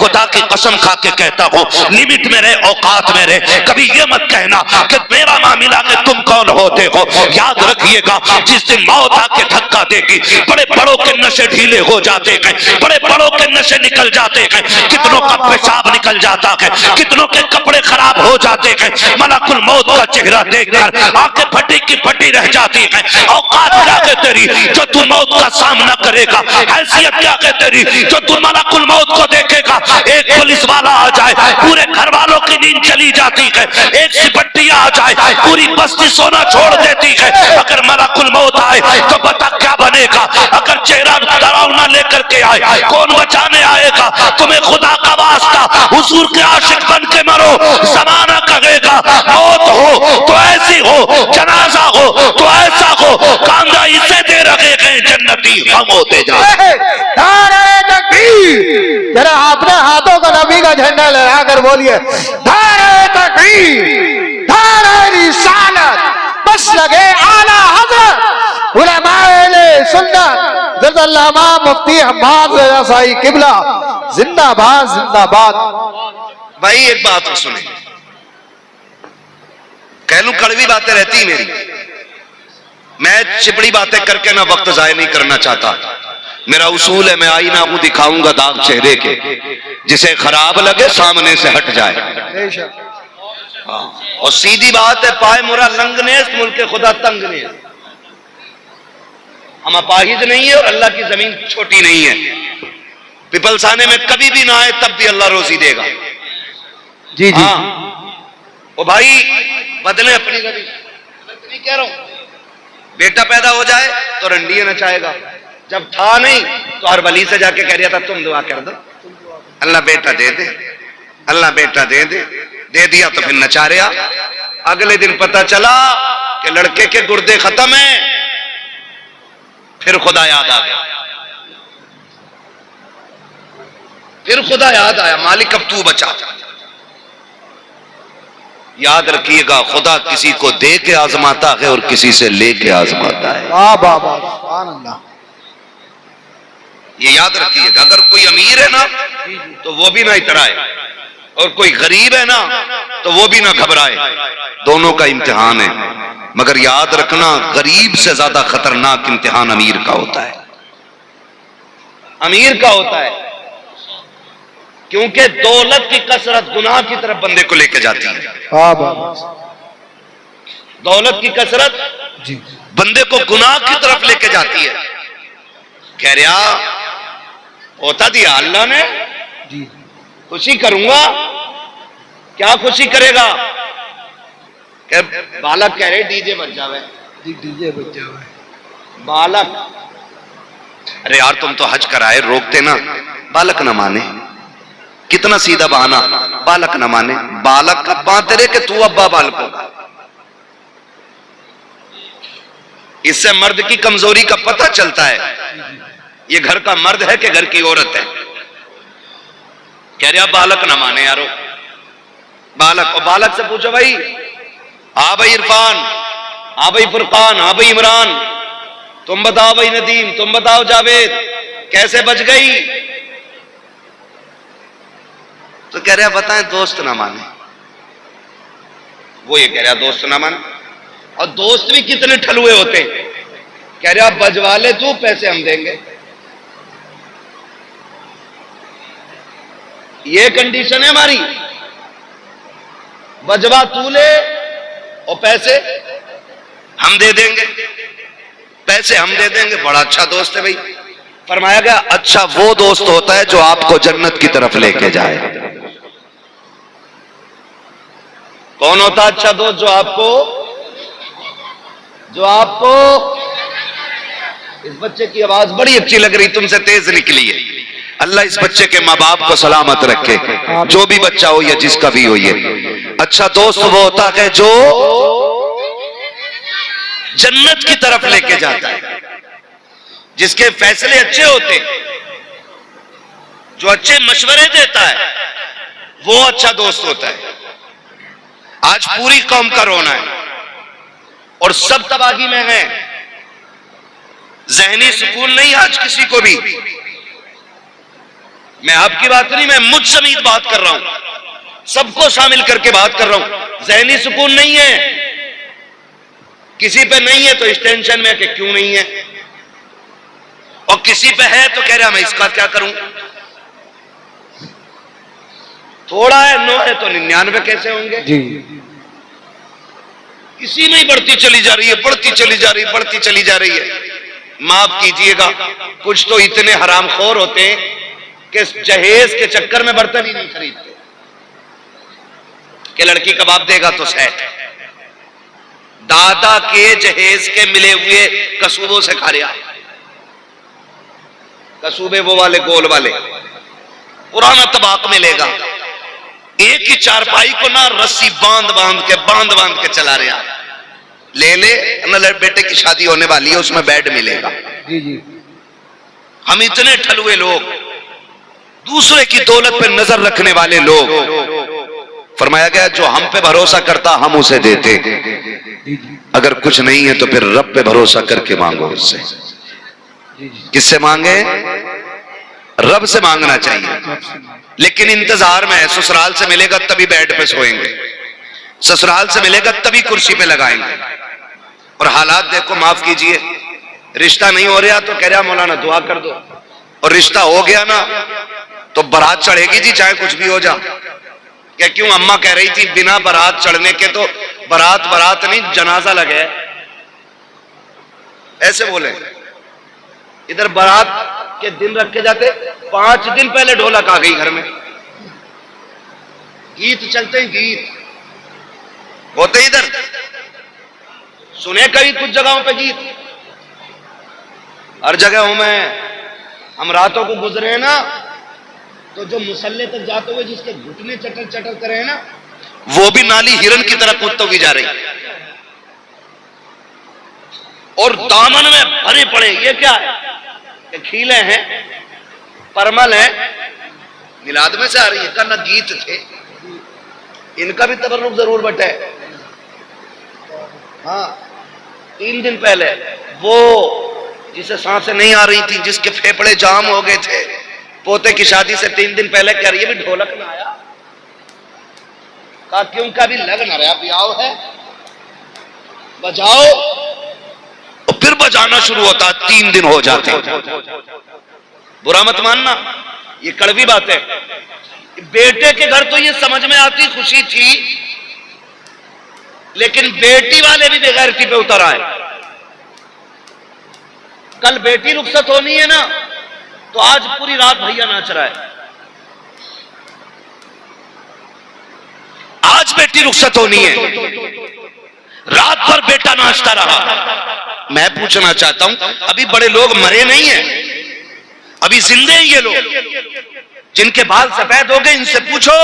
खुदा की कसम खा के कहता हूँ, लिमिट में रहे, औकात में रहे। कभी ये मत कहना कि मेरा मामला में तुम कौन होते हो। याद रखिएगा, जिस दिन मौत आके धक्का देगी, बड़े बड़ों के नशे ढीले हो जाते हैं, बड़े बड़ों के नशे निकल जाते हैं, कितनों का पेशाब निकल जाता है, कितनों के कपड़े खराब हो जाते हैं। मलकुल मौत का चेहरा देखकर आंखें फटी की फटी रह जाती है। औकात क्या है तेरी जो तू मौत का सामना करेगा? हैसियत क्या है तेरी जो तू मलकुल मौत को देखेगा? एक पुलिस वाला आ जाए, पूरे घर वालों की नींद चली जाती है। एक सिपट्टिया आ जाए, पूरी बस्ती सोना छोड़ देती है। अगर मलकुल मौत आए तो बता क्या बनेगा? अगर चेहरा डरावना लेकर के आए, कौन बचाने आएगा तुम्हें? खुदा का वास्ता, हुजूर के आशिक बन के मरो। जमाना कहेगा मौत हो तो ऐसी हो, जनाजा हो तो ऐसा हो, कांदा इसे दे रखे गए जन्नती हम होते जाए। नारे तकबीर! जरा अपने हाथों को नबी का झंडा लगा कर बोलिए, नारे तकबीर, नारे रिसालत, बस लगे आला हजरत उलमाए सुन्नत जल्लल्लामा मुफ्ती हम्माद रज़ा साई किबला जिंदाबाद जिंदाबाद। भाई एक बात तो सुने, कह लूं कड़वी बातें रहती मेरी, मैं चिपड़ी बातें करके ना वक्त जाया नहीं करना चाहता। मेरा उसूल है, मैं आईना हूं, दिखाऊंगा दाग चेहरे के, जिसे खराब लगे सामने से हट जाए। और सीधी बात है, पाए मुरा लंगनेस मुल्क खुदा तंगनेस। हम अपाहिज नहीं है और अल्लाह की जमीन छोटी नहीं है। पिपलसाने में कभी भी ना आए तब भी अल्लाह रोजी देगा। जी जी। ओ भाई बदले अपनी जमीन, नहीं कह रहा हूं। बेटा पैदा हो जाए तो रंडिया नचाएगा, जब था नहीं तो हर वली से जाके कह रहा था तुम दुआ कर दो, अल्लाह बेटा दे दे, अल्लाह बेटा दे दे। दे दिया तो फिर नचा रहा। अगले दिन पता चला कि लड़के के गुर्दे खत्म हैं, फिर खुदा याद आ गया, फिर खुदा याद आया, मालिक अब तू बचा। याद रखिएगा, खुदा किसी को दे के आजमाता है और किसी से लेके आजमाता है। वाह वाह वाह, सुभान अल्लाह। ये याद रखिएगा, अगर कोई अमीर है ना तो वो भी ना इतराए, और कोई गरीब है ना तो वो भी ना घबराए। दोनों का इम्तिहान है, मगर याद रखना गरीब से ज्यादा खतरनाक इम्तिहान अमीर का होता है। अमीर का होता है, क्योंकि दौलत की कसरत गुनाह की तरफ बंदे को लेके जाती है। दौलत की कसरत जी बंदे को गुनाह की तरफ लेके जाती है। कह रहा होता दिया अल्लाह ने, जी खुशी करूंगा। क्या खुशी करेगा? बालक कह रहे डीजे बज जावे, डीजे बज जावे। बालक, अरे यार तुम तो हज कराए, रोकते ना। बालक ना माने, कितना सीधा बहाना, बालक ना माने। बालक का बांधते रहे कि तू अब्बा बालक होगा। इससे मर्द की कमजोरी का पता चलता है, ये घर का मर्द है कि घर की औरत है। कह रहा बालक ना माने यारो, बालक। और बालक से पूछो भाई, हाँ भाई इरफान, हाँ भाई फुरकान, हाँ भाई इमरान, तुम बताओ भाई नदीम, तुम बताओ जावेद, कैसे बच गई? तो कह रहा बताएं दोस्त ना माने। वो ये कह रहा दोस्त ना माने, और दोस्त भी कितने ठलुए होते। कह रहा बजवा ले तू, पैसे हम देंगे। ये कंडीशन है हमारी, बजवा तू ले और पैसे हम दे देंगे, पैसे हम दे देंगे। बड़ा अच्छा दोस्त है भाई। फरमाया गया अच्छा वो दोस्त होता है जो आपको जन्नत की तरफ लेके जाए। कौन होता है अच्छा दोस्त? जो आपको इस बच्चे की आवाज बड़ी अच्छी लग रही, तुमसे तेज निकली है। अल्लाह इस बच्चे के माँ बाप को सलामत रखे, जो भी बच्चा हो या जिसका भी हो। ये अच्छा दोस्त वो होता है जो जन्नत की तरफ लेके जाता है, जिसके फैसले अच्छे होते, जो अच्छे मशवरे देता है, वो अच्छा दोस्त होता है। आज पूरी कौम का रोना है और सब तबाही में है, जहनी सुकून नहीं आज किसी को भी। मैं आपकी बात नहीं, मैं मुझ समेत बात कर रहा हूं, सबको शामिल करके बात कर रहा हूं। ज़हनी सुकून नहीं है, किसी पे नहीं है तो इस टेंशन में कि क्यों नहीं है, और किसी पे है तो कह रहा मैं इसका क्या करूं। थोड़ा है 9 है तो 99 कैसे होंगे जी। इसी में ही बढ़ती चली जा रही है, बढ़ती चली जा रही, बढ़ती चली जा रही है। माफ कीजिएगा, कुछ तो इतने हरामखोर होते हैं कि जहेज के चक्कर में बर्तन ही नहीं खरीदते कि लड़की कबाब देगा तो सेट। दादा के जहेज के मिले हुए कसूबों से खा रहा, कसूबे वो वाले गोल वाले, पुराना तबाक मिलेगा, एक ही चारपाई को ना रस्सी बांध बांध के चला रहा। ले ले न, बेटे की शादी होने वाली है, उसमें बेड मिलेगा। जी जी। हम इतने ठलुए लोग, दूसरे की दौलत पे नजर रखने वाले लोग। फरमाया गया जो हम पे भरोसा करता हम उसे देते, अगर कुछ नहीं है तो फिर रब पे भरोसा करके मांगो उससे। किससे मांगे? रब से मांगना चाहिए। लेकिन इंतजार में है, ससुराल से मिलेगा तभी बेड पे सोएंगे, ससुराल से मिलेगा तभी कुर्सी पे लगाएंगे। और हालात देखो, माफ कीजिए, रिश्ता नहीं हो रहा तो कह रहा मौलाना दुआ कर दो, और रिश्ता हो गया ना तो बारात चढ़ेगी जी चाहे कुछ भी हो जा। क्या क्यों? अम्मा कह रही थी बिना बारात चढ़ने के तो बारात नहीं जनाजा लगे। ऐसे बोले, इधर बारात के दिन रखे जाते, 5 दिन पहले ढोलक आ गई घर में, गीत चलते हैं, गीत होते इधर। सुने कभी कुछ जगहों पे गीत, हर जगहों में। हम रातों को गुजरे हैं ना, तो जो मुसल्ले तक जाते हुए जिसके घुटने चटर चटर करे हैं ना, वो भी नाली हिरन की तरह कूदते हुए जा रही, और दामन में भरे पड़े। ये क्या है? खीले हैं, परमल है, मिलाद में से आ रही है। का ना गीत थे, इनका भी तबर्रुक जरूर बटे। हाँ, 3 दिन पहले वो जिसे सांसें नहीं आ रही थी, जिसके फेफड़े जाम हो गए थे, पोते की शादी से 3 दिन पहले कह रही है भी ढोलक ना आया। कहा क्यों? का भी लग ना रहा, ब्याह है, बजाओ। और फिर बजाना शुरू होता, 3 दिन हो जाते। बुरा मत मानना, ये कड़वी बात है। बेटे के घर तो ये समझ में आती, खुशी थी, लेकिन बेटी वाले भी बेगैरती पे उतर आए। कल बेटी रुखसत होनी है ना, तो आज पूरी रात भैया नाच रहा है। आज बेटी रुखसत होनी है, रात भर बेटा नाचता रहा। मैं पूछना चाहता हूं, अभी बड़े लोग मरे नहीं हैं, अभी जिंदे हैं ये लोग। जिनके बाल सफेद हो गए, इनसे पूछो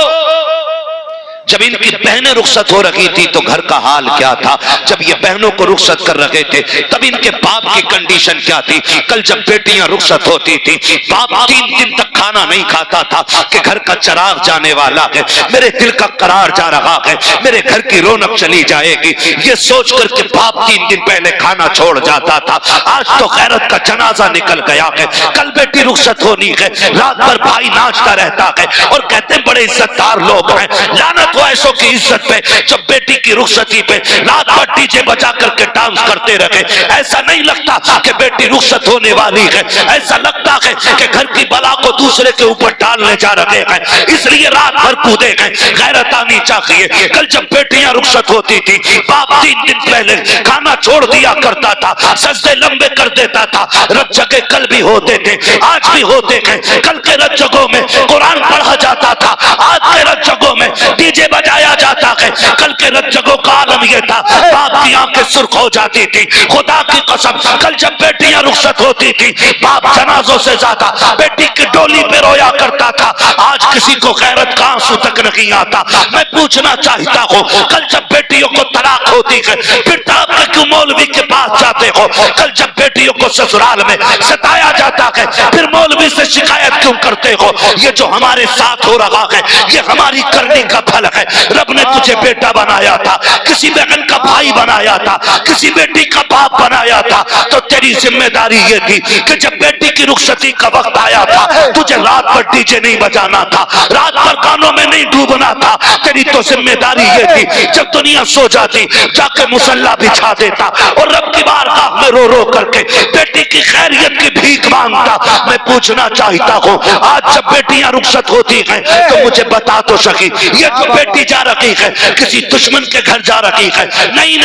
जब इनकी बहनें रुखसत हो रही थी तो घर का हाल क्या था। जब ये बहनों को रुखसत कर रहे थे तब इनके बाप की कंडीशन क्या थी। कल जब बेटियां रुखसत होती थी, बाप 3 दिन तक खाना नहीं खाता था कि घर का चिराग जाने वाला है, मेरे दिल का करार जा रहा है, मेरे घर की रौनक चली जाएगी। ये सोच कर के बाप 3 दिन पहले खाना छोड़ जाता था। आज तो गैरत का जनाजा निकल गया है। कल बेटी रुखसत होनी है, रात भर भाई नाचता रहता है और कहते हैं बड़े इज्जतदार लोग हैं। लानत हो ऐसों की इज्जत पे जब बेटी की रुखसती पे रात भर डीजे बजा करके डांस करते रहे। ऐसा नहीं लगता कि बेटी रुखसत होने वाली है, ऐसा लगता है कि घर की बला को दूसरे के ऊपर डालने जा रहे हैं, इसलिए रात भर कूदे हैं। गैरत आनी चाहिए। कल जब बेटियां रुखसत होती थी, बाप 3 दिन पहले खाना छोड़ दिया करता था, सजदे लंबे कर देता था। रत जगह कल भी होते थे, आज भी होते हैं। कल के रत जगहों में कुरान पढ़ा जाता था, आज के रत जगहों में डीजे बजाया जाता है। कल के रत जगहों का आलम यह था, बाप की आंखें सुर्ख हो जाती थी। खुदा की कसम, कल जब बेटियां रुखसत होती थी, बाप जनाजों से ज्यादा बेटी की डोली पे रोया करता था। आज किसी को गैरत का आंसू तक नहीं आता। मैं पूछना चाहता हूँ, कल जब बेटियों को तलाक होती है, फिर आपके क्यों मौलवी के पास जाते हो? कल जब बेटियों को ससुराल में सताया जाता है फिर मौलवी से शिकायत क्यों करते हो? ये जो हमारे साथ हो रहा है ये हमारी करने का फल है। रब ने तुझे बेटा बनाया था, किसी बहन का भाई बनाया था, किसी बेटी का बाप बनाया था, तो तेरी जिम्मेदारी ये थी कि जब बेटी की रुखसती का वक्त आया था तुझे रात भर डीजे नहीं बजाना था, रात भर गानों में नहीं डूबना था। तेरी तो जिम्मेदारी ये थी जब दुनिया सो जाती जाके मुसल्ला बिछा देता और रब की बारगाह में रो रो करके बेटी की खैरियत की भीख मांगता। मैं पूछना चाहता हूँ आज जब बेटियां रुखसत होती हैं तो मुझे बता तो सकी, ये जो बेटी जा रही है किसी दुश्मन के घर जा रही है, नहीं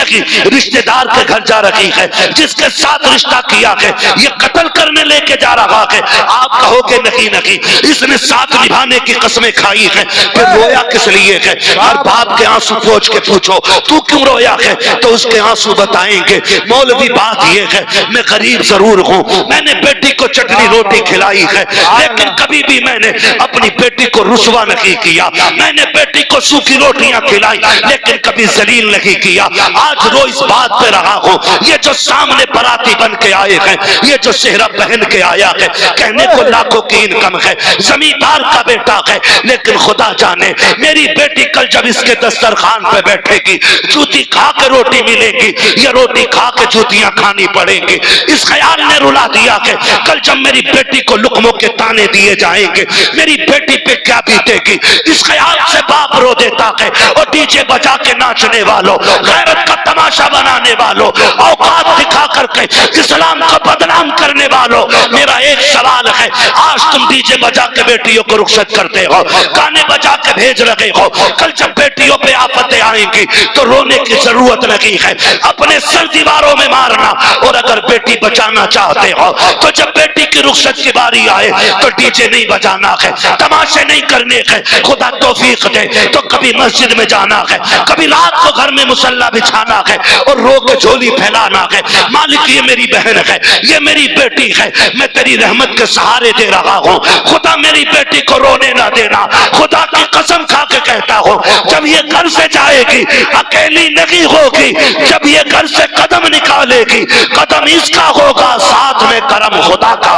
रिश्तेदार के घर जा रही है, जिसके साथ रिश्ता किया है ये कत्ल करने लेके जा रहा है। आप कहोगे नहीं इसने साथ निभाने की कसमें खाई है, फिर रोया किस लिए है? हर बाप के आंसू पोंछ के पूछो तू क्यों रोया है तो उसके आंसू बताएंगे। मौलवी बात ये है मैं गरीब जरूर हूँ, मैंने बेटी को चटनी रोटी खिलाई है, लेकिन कभी भी मैंने अपनी बेटी को रुसवा नहीं किया, मैंने बेटी को सूखी रोटियां खिलाई लेकिन कभी जलील नहीं किया। आज रो इस बात पे रहा हूँ ये जो सामने बराती बन के आए हैं, ये जो सेहरा पहन के आया है, कहने को लाखों की इनकम है, जमींदार का बेटा है, लेकिन खुदा जाने मेरी बेटी कल जब इसके दस्तरखान पे बैठेगी जूती खा के रोटी मिलेगी या रोटी खा के जूतियां खानी पड़ेंगी। इस ख्याल ने रुला दिया कि कल जब मेरी बेटी को लुकमों के ताने दिए जाएंगे मेरी बेटी पे क्या बीतेगी। इस ख्याल से बाप रो देता है। और डीजे बजा के नाचने वालों, गैरत का तमाशा बनाने वालों, औकात दिखा करके इस्लाम को बदनाम करने वालों, मेरा एक सवाल है, आज तुम डीजे बजा के बेटियों को रुखसत करते हो, गाने बजा के भेज रहे हो, कल जब बेटियों पे आफतें आएंगी तो रोने की जरूरत नहीं है, अपने सर दीवारों में मारना। और अगर बेटी बचाना चाहते हो तो जब बेटी की रुखसत की बारी आए तो डीजे नहीं बजाना है, तमाशे नहीं करने हैं, खुदा तौफीक दे तो कभी मस्जिद में जाना है, कभी रात को घर में मुसल्ला बिछाना है और रो के झोली फैलाना है। मालिक ये मेरी बहन है, ये मेरी बेटी है, मैं तेरी रहमत के सहारे दे रहा हूँ, खुदा मेरी बेटी को रोने ना देना। खुदा की कसम खा के कहता हूँ जब ये घर से जाएगी अकेली नहीं होगी, जब ये घर से कदम निकालेगी कदम इसका होगा, साथ में करम खुदा का।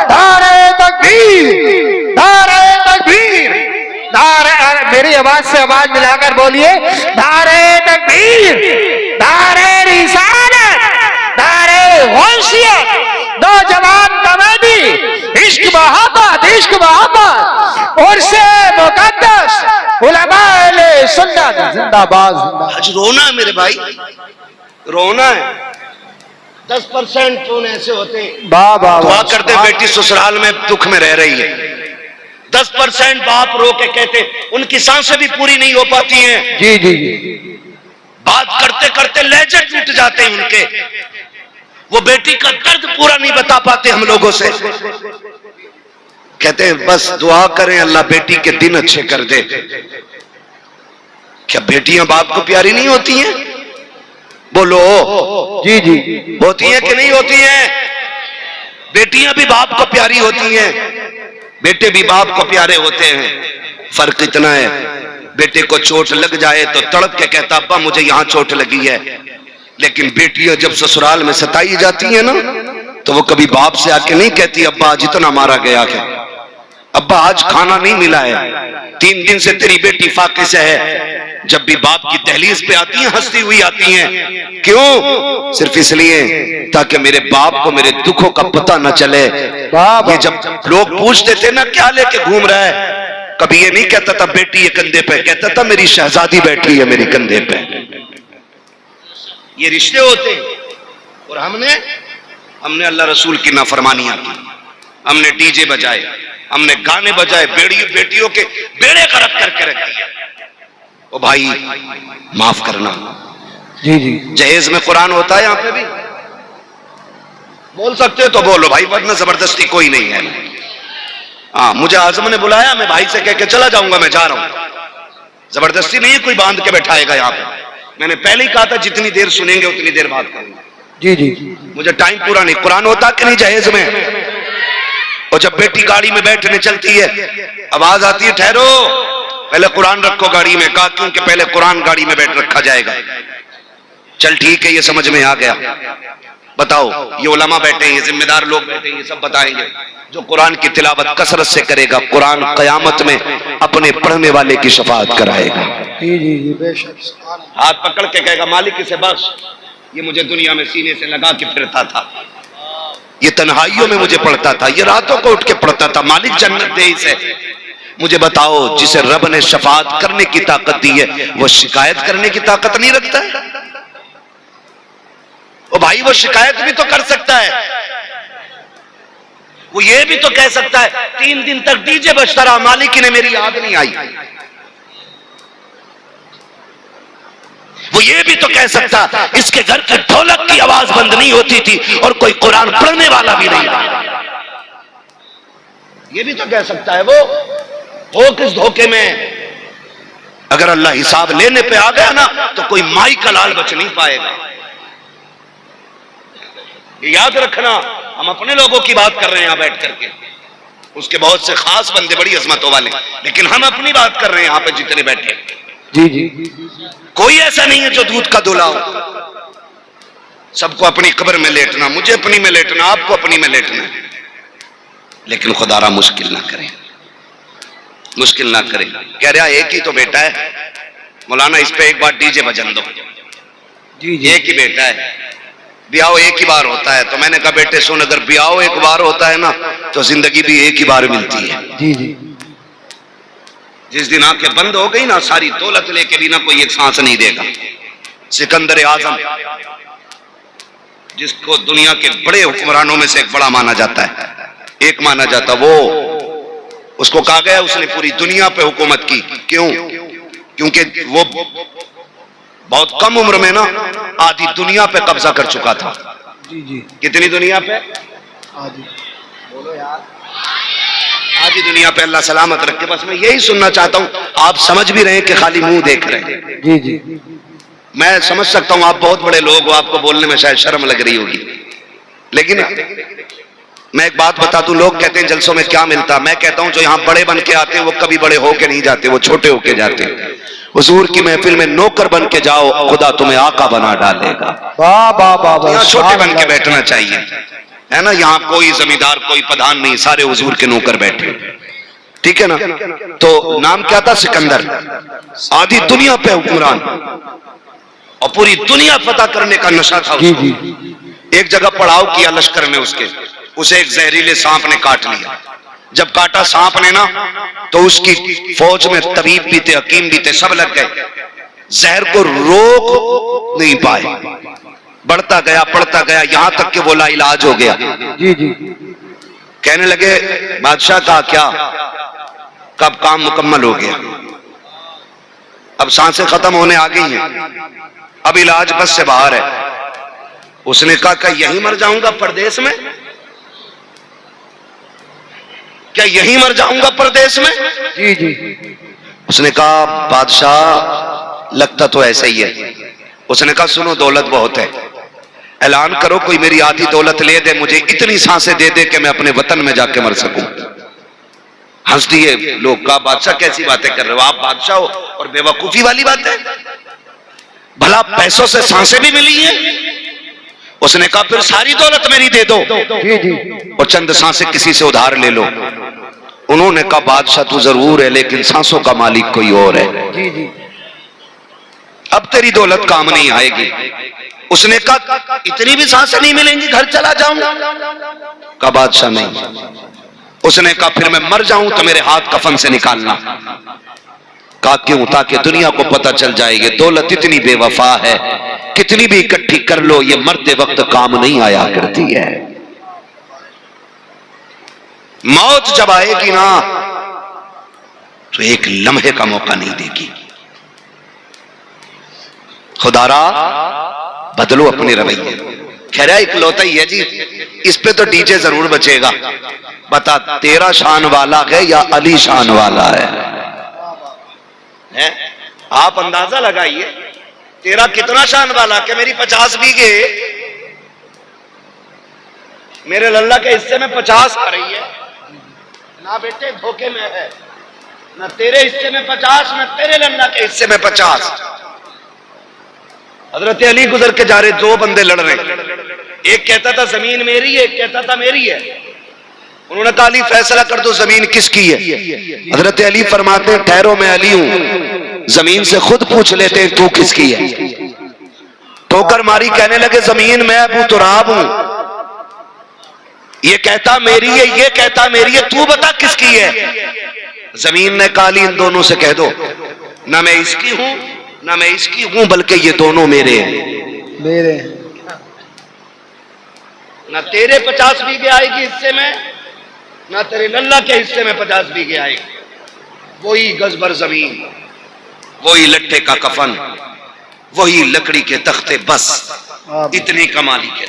नारे तकबीर, नारे तकबीर, नारे, मेरी आवाज से आवाज मिलाकर बोलिए, नारे तकबीर, नारे रिसालत, नारे होशियत, नौजवान कमेटी, इश्क मोहब्बत, इश्क मोहब्बत और से मुकद्दस उलमाए सुन्नत जिंदाबाद। आज रोना है मेरे भाई, रोना है। 10% फोन ऐसे होते हैं दुआ करते बेटी ससुराल में दुख में रह रही है, 10% बाप रो के कहते उनकी सांसें भी पूरी नहीं हो पाती हैं। जी जी, बात करते करते लहजे टूट जाते हैं उनके, वो बेटी का दर्द पूरा नहीं बता पाते हम लोगों से। कहते हैं बस दुआ करें अल्लाह बेटी के दिन अच्छे कर दे। क्या बेटियां बाप को प्यारी नहीं होती हैं? बोलो जी जी, होती हैं कि नहीं होती हैं? बेटियां भी बाप को प्यारी होती हैं, बेटे भी बाप को प्यारे होते हैं। फर्क इतना है बेटे को चोट लग जाए तो तड़प के कहता अब्बा मुझे यहां चोट लगी है, लेकिन बेटियां जब ससुराल में सताई जाती हैं ना तो वो कभी बाप से आके नहीं कहती अब्बा आज इतना मारा गया है, अब्बा आज खाना नहीं मिला है, 3 दिन से तेरी बेटी फाके से है। जब भी बाप की दहलीज पे आती हैं हंसती हुई आती हैं, क्यों? सिर्फ इसलिए ताकि मेरे बाप को मेरे दुखों का पता न चले। ये जब लोग पूछते थे ना क्या लेके घूम रहा है, कभी ये नहीं कहता था बेटी ये कंधे पे, कहता था मेरी शहजादी बैठी है मेरे कंधे पे। ये रिश्ते होते हैं। और हमने अल्लाह रसूल की नाफरमानियां की, हमने डीजे बजाए, हमने गाने बजाए, बेटियों के बेड़े गर्क करके रख दिया। ओ भाई माफ करना। जी जी, जहेज में कुरान होता है, यहाँ पे भी बोल सकते हो तो बोलो भाई, वरना जबरदस्ती कोई नहीं है। हाँ मुझे आजम ने बुलाया, मैं भाई से कह के चला जाऊंगा, मैं जा रहा हूं, जबरदस्ती नहीं है कोई बांध के बैठाएगा यहाँ पे। मैंने पहले ही कहा था जितनी देर सुनेंगे उतनी देर बात करेंगे। जी जी, मुझे टाइम पूरा नहीं। कुरान होता कि नहीं जहेज में? और जब बेटी गाड़ी में बैठने चलती है आवाज आती है ठहरो पहले कुरान रखो गाड़ी में, कहा क्योंकि पहले कुरान गाड़ी में बैठ रखा जाएगा। चल ठीक है, ये समझ में आ गया। बताओ, ये उलमा बैठे हैं, ये जिम्मेदार लोग बैठे हैं, ये सब बताएंगे। जो कुरान की तिलावत कसरत से करेगा, कुरान कयामत में अपने पढ़ने वाले की शफाअत कराएगा। जी जी जी बेशक। हाथ पकड़ के कहेगा मालिक इसे बख्श, ये मुझे दुनिया में सीने से लगा के फिरता था, ये तन्हाइयों में मुझे पढ़ता था, ये रातों को उठ के पढ़ता था, मालिक जन्नत दे इसे। मुझे बताओ, जिसे रब ने शफाअत करने की ताकत दी है, वो शिकायत करने की ताकत नहीं रखता है? ओ भाई, वो शिकायत भी तो कर सकता है, वो ये भी तो कह सकता है 3 दिन तक डीजे बजता रहा, मालिक ने मेरी याद नहीं आई। वो ये भी तो कह सकता, इसके घर के ढोलक की आवाज बंद नहीं होती थी और कोई कुरान पढ़ने वाला भी नहीं था। ये भी तो कह सकता है। वो हो किस धोखे में? अगर अल्लाह हिसाब लेने पे आ गया ना, तो कोई माई का लाल बच नहीं पाएगा। ये याद रखना, हम अपने लोगों की बात कर रहे हैं यहां बैठ करके, उसके बहुत से खास बंदे बड़ी अजमतों वाले, लेकिन हम अपनी बात कर रहे हैं यहां पे जितने बैठे। जी जी। कोई ऐसा नहीं है जो दूध का दूल्हा हो। सबको अपनी कब्र में लेटना, मुझे अपनी में लेटना, आपको अपनी में लेटना, लेकिन खुदारा मुश्किल ना करें, मुश्किल ना करें। कह रहा एक ही तो बेटा है मौलाना, इस पे एक बार डीजे बजन दो। जी जी। एक ही बेटा है, ब्याह एक ही बार होता है। तो मैंने कहा बेटे सुन, अगर ब्याह एक बार होता है ना, तो जिंदगी भी एक ही बार मिलती है। जी जी। जिस दिन आंखें बंद हो गई ना, सारी दौलत लेके भी ना कोई एक सांस नहीं देगा। सिकंदर आजम, जिसको दुनिया के बड़े हुक्मरानों में से एक बड़ा माना जाता है, एक माना जाता, वो उसको कहा गया उसने पूरी दुनिया पे हुकूमत की। क्यों? क्योंकि वो बहुत कम उम्र में ना आधी दुनिया पे कब्जा कर चुका था। जी जी। कितनी दुनिया पे? आदि। बोलो यार, आधी दुनिया पे। अल्लाह सलामत रखे। बस मैं यही सुनना चाहता हूं, आप समझ भी रहे हैं कि खाली मुंह देख रहे हैं। जी जी। मैं समझ सकता हूं आप बहुत बड़े लोग हो, आपको बोलने में शायद शर्म लग रही होगी, लेकिन मैं एक बात बता दूं, लोग कहते हैं जलसों में क्या मिलता, मैं कहता हूं जो यहां बड़े बन के आते हैं वो कभी बड़े होके नहीं जाते, वो छोटे होके जाते हैं। हुजूर की महफिल में नौकर बन के जाओ, खुदा तुम्हें आका बना डालेगा। वाह वाह वाह। यहाँ छोटे बन के बैठना चाहिए, है ना? यहाँ कोई जमींदार कोई प्रधान नहीं, सारे हुजूर के नौकर बैठे, ठीक है ना? तो नाम क्या था? सिकंदर। आधी दुनिया पे हुक्मरान और पूरी दुनिया फतह करने का नशा था जी उसको। जी। एक जगह पड़ाव किया लश्कर में उसके, उसे एक जहरीले सांप ने काट लिया। जब काटा सांप ने ना, तो उसकी फौज में तबीब भी थे, हकीम भी थे, सब लग गए, जहर को रोक नहीं पाए, बढ़ता गया बढ़ता गया, यहां तक कि वो लाइलाज हो गया। जी जी। कहने लगे बादशाह का क्या, कब काम मुकम्मल हो गया, अब सांसें खत्म होने आ गई हैं, अब इलाज बस से बाहर है। उसने कहा क्या यहीं मर जाऊंगा परदेश में? क्या यहीं मर जाऊंगा परदेश में? जी जी। उसने कहा बादशाह लगता तो ऐसा ही है। उसने कहा सुनो दौलत बहुत है, ऐलान करो कोई मेरी आधी दौलत ले दे, मुझे इतनी सांसें दे दे कि मैं अपने वतन में जाके मर सकूं। हंस दिए लोग, कहा बादशाह कैसी बातें कर रहे हो आप, बादशाह हो और बेवकूफी वाली बात है, भला पैसों से सांसें भी मिली हैं? उसने कहा फिर सारी दौलत मेरी दे दो जी जी। और चंद सांसें किसी से उधार ले लो। उन्होंने कहा बादशाह तू जरूर है, लेकिन सांसों का मालिक कोई और है, जी जी। अब तेरी दौलत काम नहीं आएगी। उसने कहा इतनी भी सांसें नहीं मिलेंगी, घर चला जाऊं? कहा बादशाह नहीं। उसने कहा फिर मैं मर जाऊं तो मेरे हाथ कफन से निकालना। कहा क्यों? ताकि दुनिया को पता चल जाएगी दौलत इतनी बेवफा है, कितनी भी इकट्ठी कर लो ये मरते वक्त काम नहीं आया करती है। मौत जब आएगी ना, तो एक लम्हे का मौका नहीं देगी। खुदारा बदलो अपने रवैये। खैर इकलौता ही है जी, इस पे तो डीजे जरूर बचेगा। बता तेरा शान वाला है या अली शान वाला है? आप अंदाजा लगाइए तेरा कितना शान वाला, कि मेरी 50 बीघे मेरे लल्ला के हिस्से में 50 आ रही है ना बेटे, धोखे में है ना, तेरे हिस्से में 50 ना तेरे लल्ला के हिस्से में 50। हजरत अली गुजर के जा रहे, दो बंदे लड़ रहे, एक कहता था जमीन मेरी है, एक कहता था मेरी है। उन्होंने कहा अली फैसला कर दो जमीन किसकी है। हजरत अली फरमाते हैं ठहरो मैं अली हूं, जमीन से खुद पूछ लेते हैं तू किसकी है। ठोकर मारी, कहने लगे जमीन मैं अबू तुराब हूं, ये कहता मेरी है, ये कहता मेरी है, तू बता किसकी है। जमीन ने कहा अली इन दोनों से कह दो ना मैं इसकी हूं ना मैं इसकी हूं, बल्कि ये दोनों मेरे हैं, मेरे। ना तेरे 50 बीघे आएगी हिस्से में, ना तेरे लल्ला के हिस्से में 50 बीघे आएगी। वही गजबर जमीन, वही लट्ठे का कफन, वही लकड़ी के तख्ते, बस इतनी कमाली के।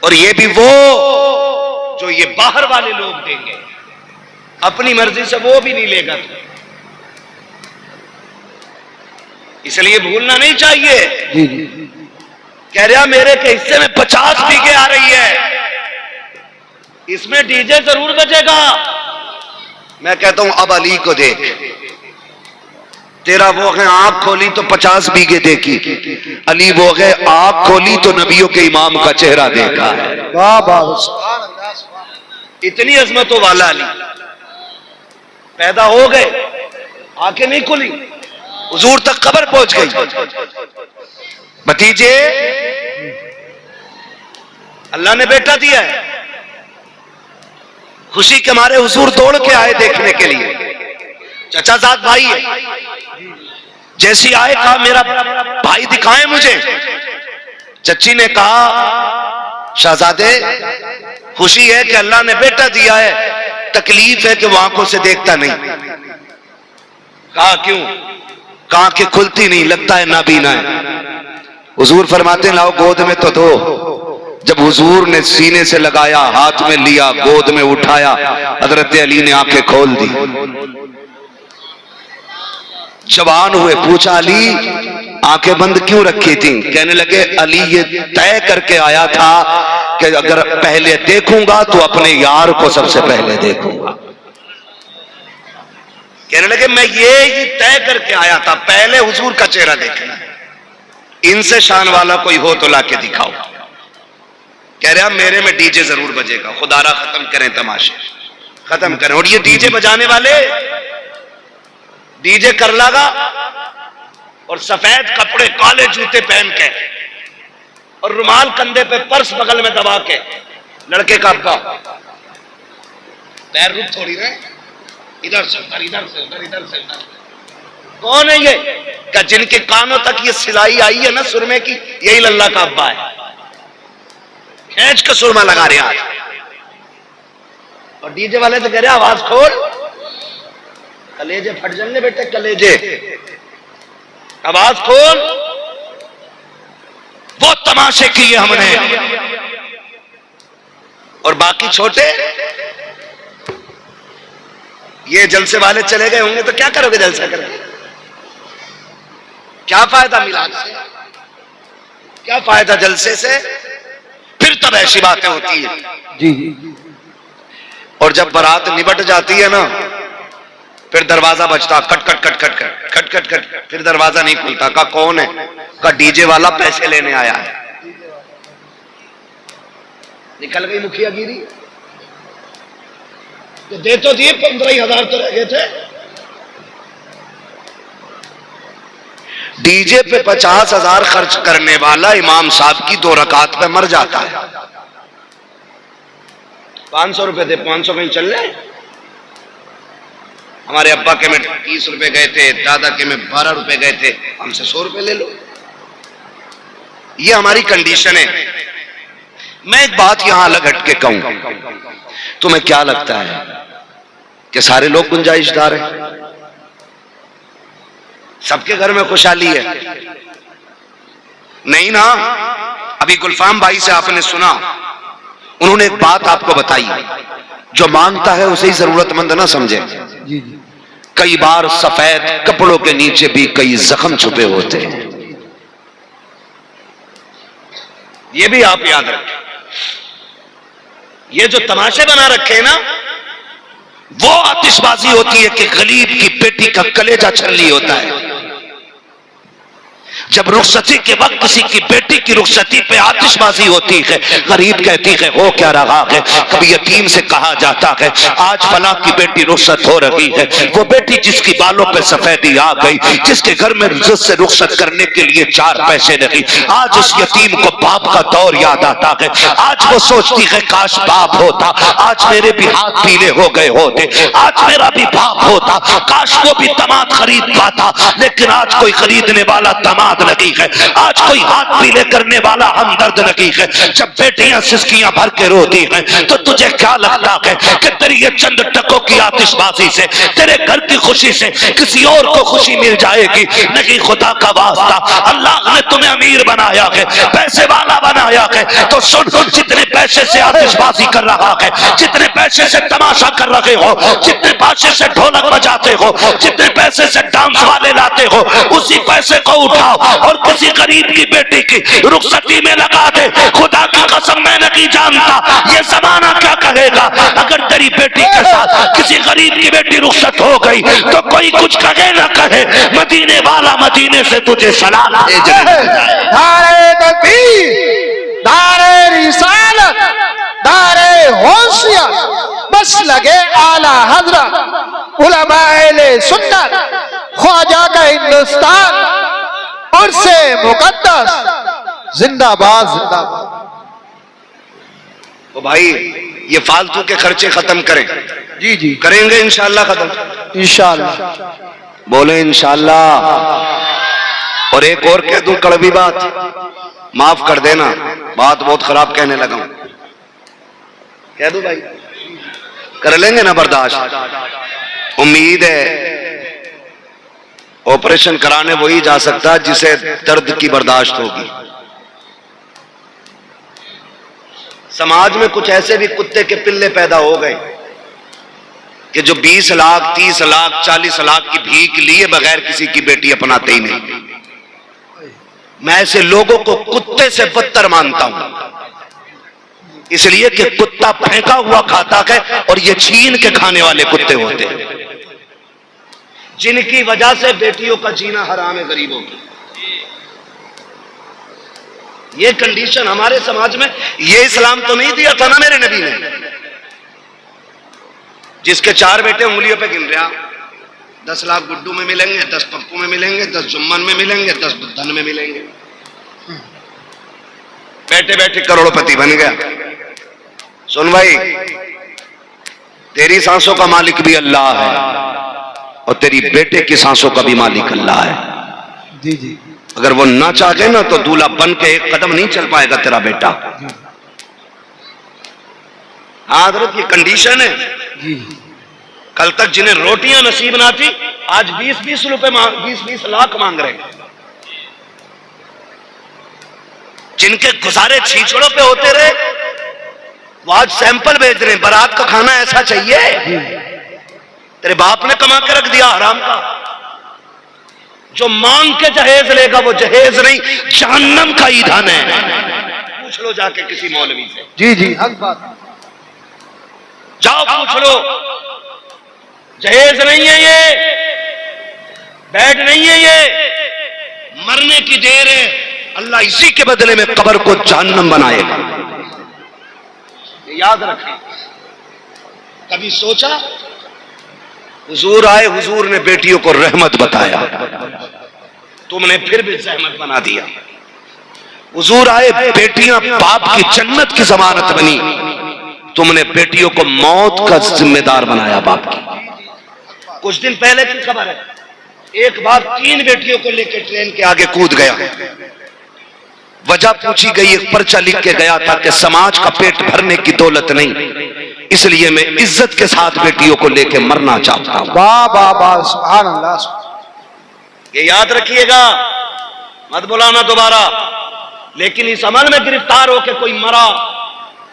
और ये भी वो जो ये बाहर वाले लोग देंगे, अपनी मर्जी से वो भी नहीं लेगा। इसलिए भूलना नहीं चाहिए। जी जी। कह रहा मेरे के हिस्से में 50 बीघे आ रही है, इसमें डीजे जरूर बजेगा। मैं कहता हूं अब अली को देख, तेरा वो है आंख खोली तो 50 बीघे देखी, अली वो है आंख खोली तो नबियों के इमाम का चेहरा देखा है। वाह वाह, इतनी अजमतों वाला अली पैदा हो गए, आंखें नहीं खुली, हुजूर तक खबर पहुंच गई। भतीजे अल्लाह ने बेटा दिया है, खुशी के मारे हुजूर दौड़ के आए देखने के लिए। चचा साथ भाई है, जैसी आए कहा मेरा भाई दिखाएं मुझे। चच्ची ने कहा शहजादे खुशी है कि अल्लाह ने बेटा दिया है, तकलीफ है कि वो आंखों से देखता नहीं। कहा क्यों? कहा कि खुलती नहीं, लगता है नाबीना है। हुजूर फरमाते लाओ गोद में तो दो। जब हुजूर ने सीने से लगाया, हाथ में लिया, गोद में उठाया, हजरत अली ने आंखें खोल दी, जवान हुए। पूछा अली आंखें बंद क्यों रखी थी? कहने लगे अली ये तय करके आया था कि अगर पहले देखूंगा तो अपने यार को सबसे पहले देखूंगा। कहने लगे मैं ये तय करके आया था, पहले हुजूर का चेहरा देखना है। इनसे शान वाला कोई हो तो लाके दिखाओ। कह रहा मेरे में डीजे जरूर बजेगा, खुदारा खत्म करें तमाशे, खत्म करें। और ये डीजे बजाने वाले डीजे कर लगा और सफेद कपड़े काले जूते पहन के और रुमाल कंधे पे, पर्स बगल में दबा के, लड़के का अब्बा पैर रुक थोड़ी ना, इधर से उधर, इधर से उधर, इधर से उधर। कौन है ये? क्या जिनके कानों तक ये सिलाई आई है ना सुरमे की, यही लल्ला का अब्बा है। खींच के सुरमा लगा रहे आज। और डीजे वाले से कह रहे आवाज खोल, कलेजे फट जाएंगे बेटे, कलेजे, आवाज खोल। वो तमाशे किए हमने, और बाकी छोटे ये जलसे वाले चले गए होंगे तो क्या करोगे जलसा करके? क्या फायदा मिलाद से, क्या फायदा जलसे से? फिर तब ऐसी बातें होती है जी। और जब बारात निबट जाती है ना, फिर दरवाजा बजता, cut cut cut cut cut cut cut cut, फिर दरवाजा नहीं खुलता। का कौन है? का डीजे वाला पैसे लेने आया है। निकल गई मुखिया गिरी, तो दे तो दिए, 15,000 तो रह गए थे। डीजे पे 50,000 खर्च करने वाला इमाम साहब की 2 रकात पे मर जाता है। 500 रुपए थे, 500 कहीं चल रहे। हमारे अब्बा के में 30 रुपए गए थे, दादा के में 12 रुपए गए थे, हमसे 100 रुपए ले लो। ये हमारी कंडीशन है। मैं एक बात यहां अलग हटके कहूं, तुम्हें क्या लगता है कि सारे लोग गुंजाइशदार हैं? सबके घर में खुशहाली है? नहीं ना। अभी गुलफाम भाई से आपने सुना, उन्होंने एक बात आपको बताई, जो मांगता है उसे ही जरूरतमंद ना समझे। जी जी। कई बार सफेद कपड़ों के नीचे भी कई जख्म छुपे होते हैं, ये भी आप याद रखें। ये जो तमाशे बना रखे हैं ना, वो आतिशबाजी होती है कि गरीब की बेटी का कलेजा छलनी होता है। जब रुखसती के वक्त किसी की बेटी की रुखसती पे आतिशबाजी होती है, गरीब कहती है हो क्या रहा है, कभी यतीम से कहा जाता है आज फला की बेटी रुखसत हो रही है, वो बेटी जिसकी बालों पे सफेदी आ गई, जिसके घर में इज्जत से रुखसत करने के लिए 4 पैसे नहीं, आज उस यतीम को बाप का दौर याद आता है। आज वो सोचती है काश बाप होता, आज मेरे भी हाथ पीले हो गए होते, आज मेरा भी बाप होता, काश वो भी दामाद खरीद पाता, लेकिन आज कोई खरीदने वाला दामाद नहीं है, आज कोई हाथ पीले करने वाला हमदर्द नहीं है। जब बेटियां सिसकियां भर के रोती हैं तो तुझे क्या लगता है कि तेरी ये चंद टकों की आतिशबाजी से, तेरे घर की खुशी से किसी और को खुशी मिल जाएगी? नहीं, खुदा का वास्ता, अल्लाह ने तुम्हें अमीर बनाया है, पैसे वाला बनाया है, तो सुन, जितने पैसे से आतिशबाजी कर रहा है, जितने पैसे से तमाशा कर रहे हो, जितने पैसे से ढोलक बजाते हो, जितने पैसे से डांस वाले लाते हो, उसी पैसे को उठाओ और किसी गरीब की बेटी की रुखसती में लगा दे। खुदा की कसम मैं नहीं जानता ये जमाना क्या कहेगा अगर तेरी बेटी के साथ किसी गरीब की बेटी रुखसत हो गई तो कोई कुछ कहे ना कहे, मदीने वाला मदीने से तुझे सलाम भेजे। नारे तकबीर, नारे रिसालत, नारे होशियत, बस लगे आला हजरत, उलमाए सुन्नत, ख्वाजा का हिंदुस्तान और से मुकद्दस, जिंदाबाद जिंदाबाद। तो भाई ये फालतू के खर्चे खत्म करें। जी जी करेंगे इंशाल्लाह खत्म, इंशाल्लाह। बोले इंशाल्लाह। और एक और कह दूं कड़वी बात, माफ कर देना, बात बहुत खराब कहने लगा हूं, कह दूं भाई, कर लेंगे ना बर्दाश्त? उम्मीद है ऑपरेशन कराने वही जा सकता है जिसे दर्द की बर्दाश्त होगी। समाज में कुछ ऐसे भी कुत्ते के पिल्ले पैदा हो गए कि जो 20 लाख 30 लाख 40 लाख की भीख लिए बगैर किसी की बेटी अपनाते ही नहीं। मैं ऐसे लोगों को कुत्ते से बदतर मानता हूं, इसलिए कि कुत्ता फेंका हुआ खाता है और ये छीन के खाने वाले कुत्ते होते हैं, जिनकी वजह से बेटियों का जीना हराम है गरीबों की। ये कंडीशन हमारे समाज में, ये इस्लाम तो नहीं दिया था ना मेरे नबी ने। जिसके 4 बेटे उंगलियों पे गिन रहा, 10 लाख गुड्डू में मिलेंगे, 10 पप्पू में मिलेंगे, 10 जुम्मन में मिलेंगे, 10 धन में मिलेंगे, बैठे बैठे करोड़पति बन गया। सुन भाई, तेरी सांसों का मालिक भी अल्लाह है और तेरी बेटे की सांसों का भी मालिक अल्लाह है। जी जी, अगर वो ना चाहे ना तो दूल्हा बन के एक कदम नहीं चल पाएगा तेरा बेटा। हजरत ये कंडीशन है। जी, कल तक जिन्हें रोटियां नसीब ना थी आज 20-20 रुपए 20-20 लाख मांग रहे हैं। जिनके गुजारे छीछड़ों पे होते रहे वो आज सैंपल भेज रहे हैं, बारात का खाना ऐसा चाहिए। तेरे बाप ने कमा के रख दिया हराम का। जो मांग के जहेज लेगा वो जहेज नहीं, जहन्नम का ईंधन है। पूछ लो जाके किसी मौलवी से। जी जी, हक बात। जाओ पूछ लो, जहेज नहीं है ये, बेड नहीं है ये, मरने की देर है। अल्लाह इसी के बदले में कब्र को जहन्नम बनाएगा। याद रखें। कभी सोचा? हुजूर आए, हुजूर ने बेटियों को रहमत बताया, तुमने फिर भी जहमत बना दिया। हुजूर आए, बेटियां बाप की जन्नत की जमानत बनी, तुमने बेटियों को मौत का जिम्मेदार बनाया बाप की। कुछ दिन पहले की खबर है, एक बाप 3 बेटियों को लेकर ट्रेन के आगे कूद गया। वजह पूछी गई, एक पर्चा लिख के गया था कि समाज का पेट भरने की दौलत नहीं, इसलिए मैं इज्जत के साथ बेटियों को लेकर मरना चाहता हूं। वाह वाह वाह, सुभान अल्लाह। ये याद रखिएगा, मत बुलाना दोबारा। लेकिन इस अमल में गिरफ्तार होकर कोई मरा,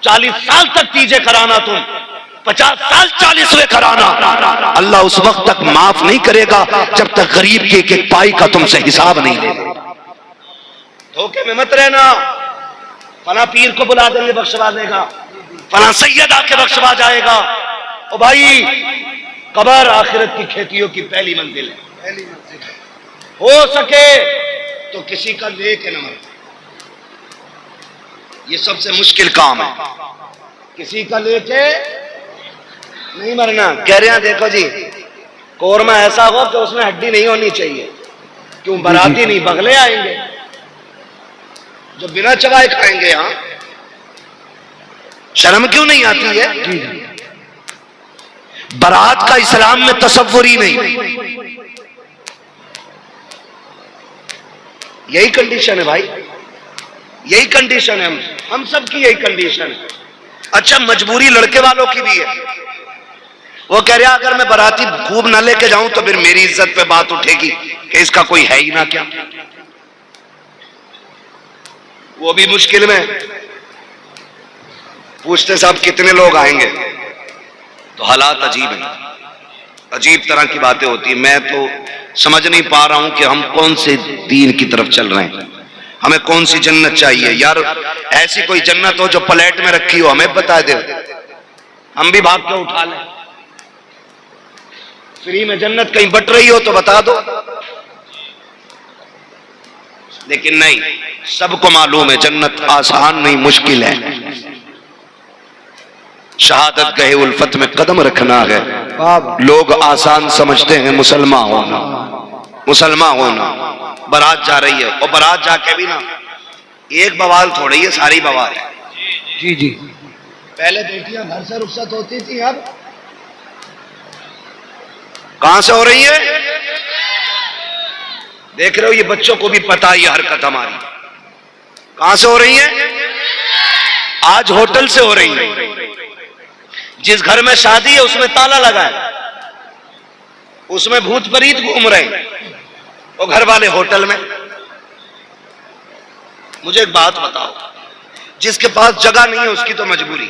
40 साल तक तीजे कराना, तुम 50 साल 40वें कराना, अल्लाह उस वक्त तक माफ नहीं करेगा जब तक गरीब की एक पाई का तुमसे हिसाब नहीं लेगा। धोखे में मत रहना। फला पीर को बुला देंगे बख्शवा देगा, फला सैयद आके बख्शवा जाएगा। ओ भाई, कब्र आखिरत की खेतियों की पहली मंजिल है। हो सके तो किसी का लेके न मरना, ये सबसे मुश्किल काम है। किसी का लेके नहीं मरना। कह रहे हैं देखो जी, कोरमा ऐसा हो कि उसमें हड्डी नहीं होनी चाहिए। क्यों? बाराती नहीं, बगले आएंगे जो बिना चबाए खाएंगे। यहां शर्म क्यों नहीं आती है? बारात का इस्लाम में तसव्वुर ही नहीं। यही कंडीशन है भाई, यही कंडीशन है। हम सब की यही कंडीशन है। अच्छा, मजबूरी लड़के वालों की भी है। वो कह रहा अगर मैं बाराती खूब ना लेके जाऊं तो फिर मेरी इज्जत पे बात उठेगी कि इसका कोई है ही ना क्या। वो भी मुश्किल में पूछते साहब कितने लोग आएंगे, तो हालात अजीब हैं, अजीब तरह की बातें होती है। मैं तो समझ नहीं पा रहा हूं कि हम कौन से दीन की तरफ चल रहे हैं, हमें कौन सी जन्नत चाहिए। यार ऐसी कोई जन्नत हो जो प्लेट में रखी हो, हमें बता दे, हम भी भाग के उठा लें। फ्री में जन्नत कहीं बट रही हो तो बता दो। लेकिन नहीं, सबको मालूम है जन्नत आसान नहीं, मुश्किल है। शहादत गए उल्फत में कदम रखना है। लोग आसान समझते हैं मुसलमान होना, मुसलमान होना। बारात जा रही है, और बारात जाके भी ना एक बवाल थोड़ी है, सारी बवाल है। जी जी। पहले बेटियां घर से रुखसत होती थी, अब कहां से हो रही है? देख रहे हो, ये बच्चों को भी पता है ये हरकत हमारी। कहां से हो रही है? आज होटल से हो रही है। जिस घर में शादी है उसमें ताला लगा है, उसमें भूत प्रीत घूम रहे हैं, वो घर वाले होटल में। मुझे एक बात बताओ, जिसके पास जगह नहीं है उसकी तो मजबूरी,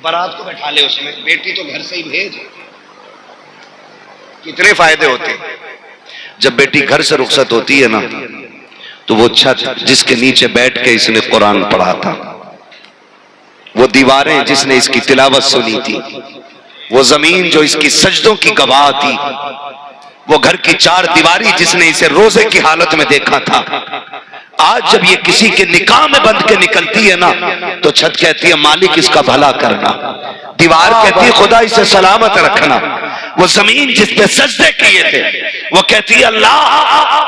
बारात को बैठा ले उसमें, बेटी तो घर से ही भेज। कितने फायदे होते हैं। जब बेटी घर से रुखसत होती है ना, तो वो छत जिसके नीचे बैठ के इसने कुरान पढ़ा था, वो दीवारें जिसने इसकी तिलावत सुनी थी, वो जमीन जो इसकी सजदों की गवाह थी, वो घर की चार दीवारी जिसने इसे रोजे की हालत में देखा था, आज जब ये किसी के निकाह में बंध के निकलती है ना, तो छत कहती है मालिक इसका भला करना, दीवार कहती है खुदा इसे सलामत रखना, वो जमीन जिस पे सजदे किए थे वो कहती है अल्लाह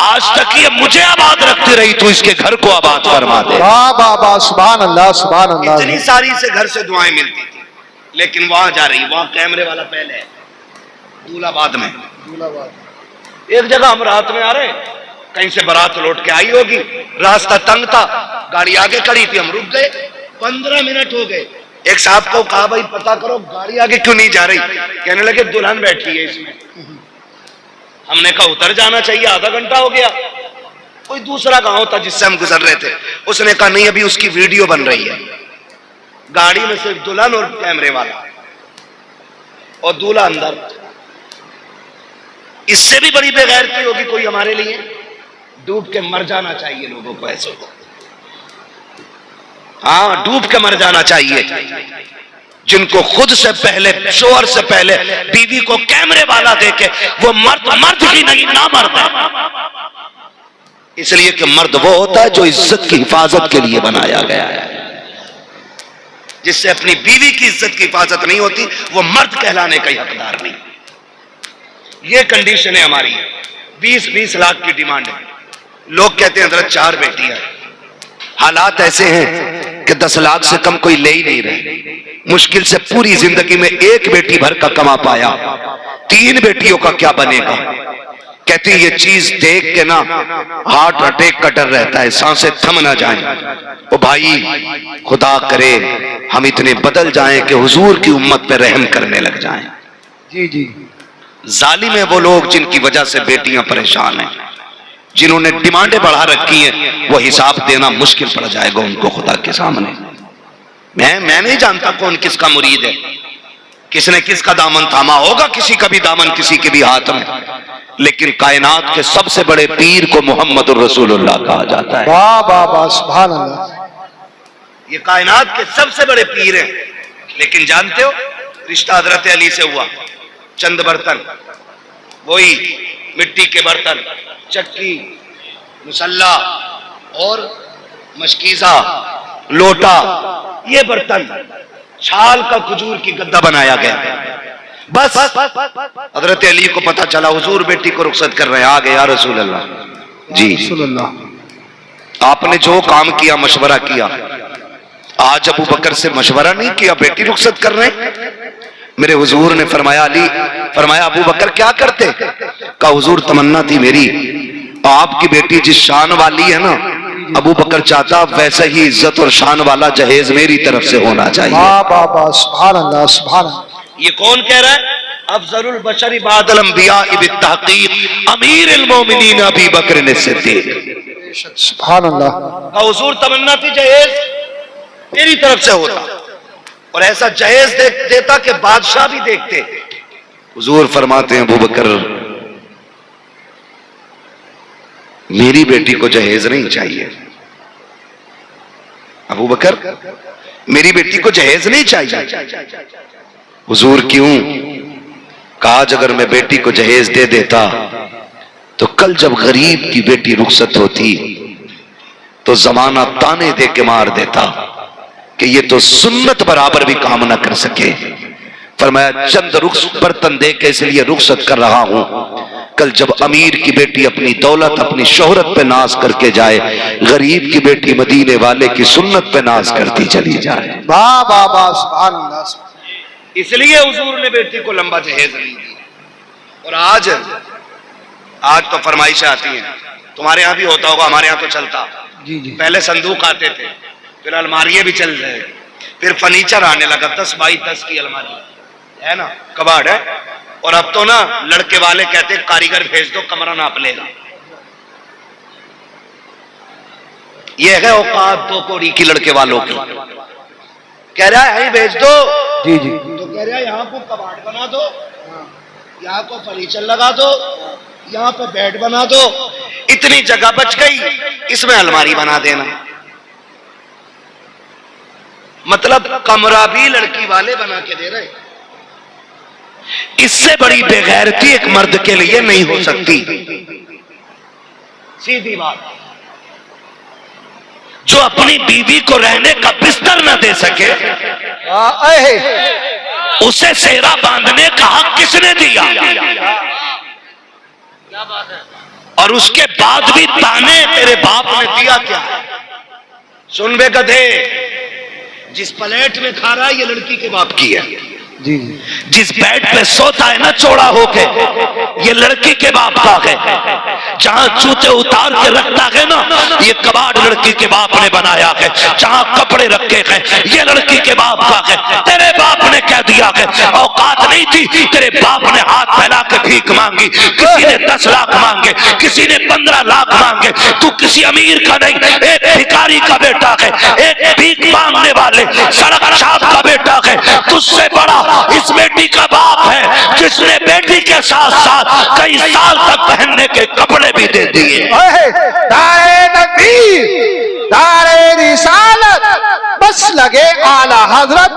आज तक ये मुझे आबाद रखती रही, तू इसके घर को आबाद फरमा दे। वाह वाह वाह, सुभान अल्लाह सुभान अल्लाह। इतनी सारी से घर से दुआएं मिलती थी, लेकिन वहां जा रही, वहां कैमरे वाला पहले है, दूल्हाबाद में। एक जगह हम रात में आ रहे, कहीं से बारात लौट के आई होगी, रास्ता तंग था, गाड़ी आगे खड़ी थी, हम रुक गए, 15 मिनट हो गए। एक साहब को कहा भाई पता करो गाड़ी आगे क्यों नहीं जा रही, कहने लगे दुल्हन बैठी है इसमें। हमने कहा उतर जाना चाहिए, आधा घंटा हो गया। कोई दूसरा गांव था जिससे हम गुजर रहे थे, उसने कहा नहीं अभी उसकी वीडियो बन रही है। गाड़ी में सिर्फ दुल्हन और कैमरे वाला, और दूल्हा अंदर। इससे भी बड़ी बेगैरती होगी कोई हमारे लिए? डूब के मर जाना चाहिए लोगों को, ऐसे को। हाँ, डूब के मर जाना चाहिए। जिनको खुद से पहले, शोहर से पहले बीवी को कैमरे वाला देके, वो मर्द ही नहीं ना मर्द है। इसलिए कि मर्द वो होता है जो इज्जत की हिफाजत के लिए बनाया गया है। जिससे अपनी बीवी की इज्जत की हिफाजत नहीं होती, वो मर्द कहलाने का हकदार नहीं। ये कंडीशन है हमारी। 20-20 लाख की डिमांड है। लोग कहते हैं हजरत 4 बेटियां। हालात ऐसे हैं कि 10 लाख से कम कोई ले ही नहीं रहे। मुश्किल से पूरी जिंदगी में एक बेटी भर का कमा पाया, 3 बेटियों का क्या बनेगा। कहती ये चीज देख के ना हार्ट अटैक का डर रहता है, सांसें थम ना जाएं। ओ भाई, खुदा करे हम इतने बदल जाएं कि हुजूर की उम्मत पे रहम करने लग जाएं। जी जी। जालिम है वो लोग जिनकी वजह से बेटियां परेशान हैं, जिन्होंने डिमांडें बढ़ा रखी हैं, वो हिसाब देना मुश्किल पड़ जाएगा उनको खुदा के सामने। मैं नहीं जानता कौन किसका मुरीद है, किसने किसका दामन थामा होगा, किसी का भी दामन किसी के भी हाथ में, लेकिन कायनात के सबसे बड़े पीर को मोहम्मद रसूलुल्लाह कहा जाता है। वाह वाह वाह, सुभान अल्लाह। ये कायनात के सबसे बड़े पीर हैं। लेकिन जानते हो रिश्ता हजरत अली से हुआ, चंद बर्तन, वही मिट्टी के बर्तन, चक्की, मुसल्ला और मशकीज़ा, लोटा, ये बर्तन, छाल का खजूर की गद्दा बनाया गया। बस हजरत अली को पता चला हुजूर बेटी को रुखसत कर रहे हैं। आ गए या रसूल अल्लाह जी, आपने जो काम किया, मशवरा किया, आज अबू बकर से मशवरा नहीं किया, बेटी रुखसत कर रहे हैं। मेरे हुजूर ने फरमाया अली, फरमाया अबू बकर क्या करते? कहा हुजूर तमन्ना थी मेरी, आपकी बेटी जिस शान वाली है ना, अबू बकर चाहता वैसा ही इज्जत और शान वाला जहेज मेरी तरफ से होना चाहिए। सुभान अल्लाह, सुभान अल्लाह। ये कौन कह रहा है? अफजलुल बशरी बादल अंबिया बित्तहकीक अमीरुल मोमिनीन अबू बकर सिद्दीक। सुभान अल्लाह। हुजूर तमन्ना थी जहेज मेरी तरफ से होता, और ऐसा जहेज देता कि बादशाह भी देखते। हुजूर फरमाते हैं अबू बकर मेरी बेटी को जहेज नहीं चाहिए। अबू बकर मेरी बेटी को जहेज नहीं चाहिए। हुजूर क्यों? कहा आज अगर मैं बेटी को जहेज दे देता तो कल जब गरीब की बेटी रुखसत होती तो जमाना ताने दे के मार देता कि ये तो सुन्नत बराबर भी काम ना कर सके। फरमाया चंद बर्तन दे के इसलिए रुखसत कर रहा हूं, कल जब अमीर की बेटी अपनी दौलत अपनी शोहरत पे नाज करके जाए, गरीब की बेटी मदीने वाले की सुन्नत पे नाज करती चली जाए। वाह वाह वाह, सुभान अल्लाह। इसलिए हुजूर ने बेटी को लंबा जहेज नहीं दिया। और आज तो फरमाइशें आती हैं, तुम्हारे यहाँ भी होता होगा, हमारे यहाँ तो चलता। जी जी। पहले संदूक आते थे, फिर अलमारियां भी चल रहे, फिर फर्नीचर आने लगा, 10 बाई 10 की अलमारी है ना, कबाड़ है। और अब तो ना लड़के वाले कहते कारीगर भेज दो, कमरा नाप लेगा। ये है औकात 2 कौड़ी की लड़के वालों की। कह रहा है भेज दो, जी जी। तो कह रहा है यहाँ को कबाड़ बना दो, यहाँ को फर्नीचर लगा दो, यहाँ पे बेड बना दो, इतनी जगह बच गई, इसमें अलमारी बना देना। मतलब कमरा भी लड़की वाले बना के दे रहे। इससे बड़ी बेगैरती एक मर्द के लिए नहीं हो सकती। सीधी बात। जो अपनी बीवी को रहने का बिस्तर न दे सके, उसे सेरा बांधने का हक किसने दिया? और उसके बाद भी ताने तेरे बाप ने दिया क्या? सुन बे गधे, जिस प्लेट में खा रहा है ये लड़की के बाप की है। जी। जिस बेड पे सोता है ना चौड़ा होके, ये लड़की के बाप का है। जहां जूते उतार के रखता है ना, ये कबाड़ लड़की के बाप ने बनाया है। जहां कपड़े रखे हैं, ये लड़की के बाप का है। तेरे बाप ने कह दिया है, औकात नहीं थी, तेरे बाप ने हाथ फैला के भीख मांगी। किसी ने 10 लाख मांगे, किसी ने 15 लाख मांगे। तू किसी अमीर का नहीं, एक भिखारी का बेटा है, एक भीख मांगने वाले सड़क छाप का बेटा है। तुझसे बड़ा इस बेटी का बाप है, जिसने बेटी के साथ साथ कई साल तक पहनने के कपड़े भी दे दिए। दारे तकबीर, दारे रिसालत, बस लगे आला हजरत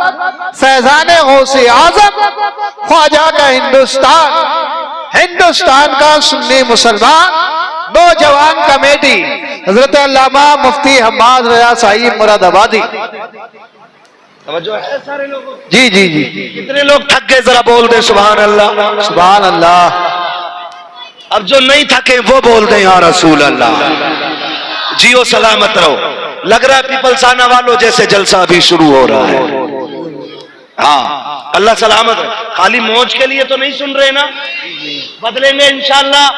फैजाने गौसे आजम ख्वाजा का हिंदुस्तान का सुन्नी मुसलमान नौजवान कमेटी हजरत अल्लामा मुफ्ती हम्माद रजा साहिब मुरादाबादी। है सारे लोगों। जी जी जी। कितने लोग थक गए जरा बोल दे सुभान अल्लाह, सुभान अल्लाह। अब जो नहीं थके वो बोल दे या रसूल अल्लाह। जियो सलामत रहो। लग रहा है पीपलसाना वालों जैसे जलसा अभी शुरू हो रहा है। हाँ, अल्लाह सलामत रहे। खाली मौज के लिए तो नहीं सुन रहे ना, बदलेंगे इंशाल्लाह।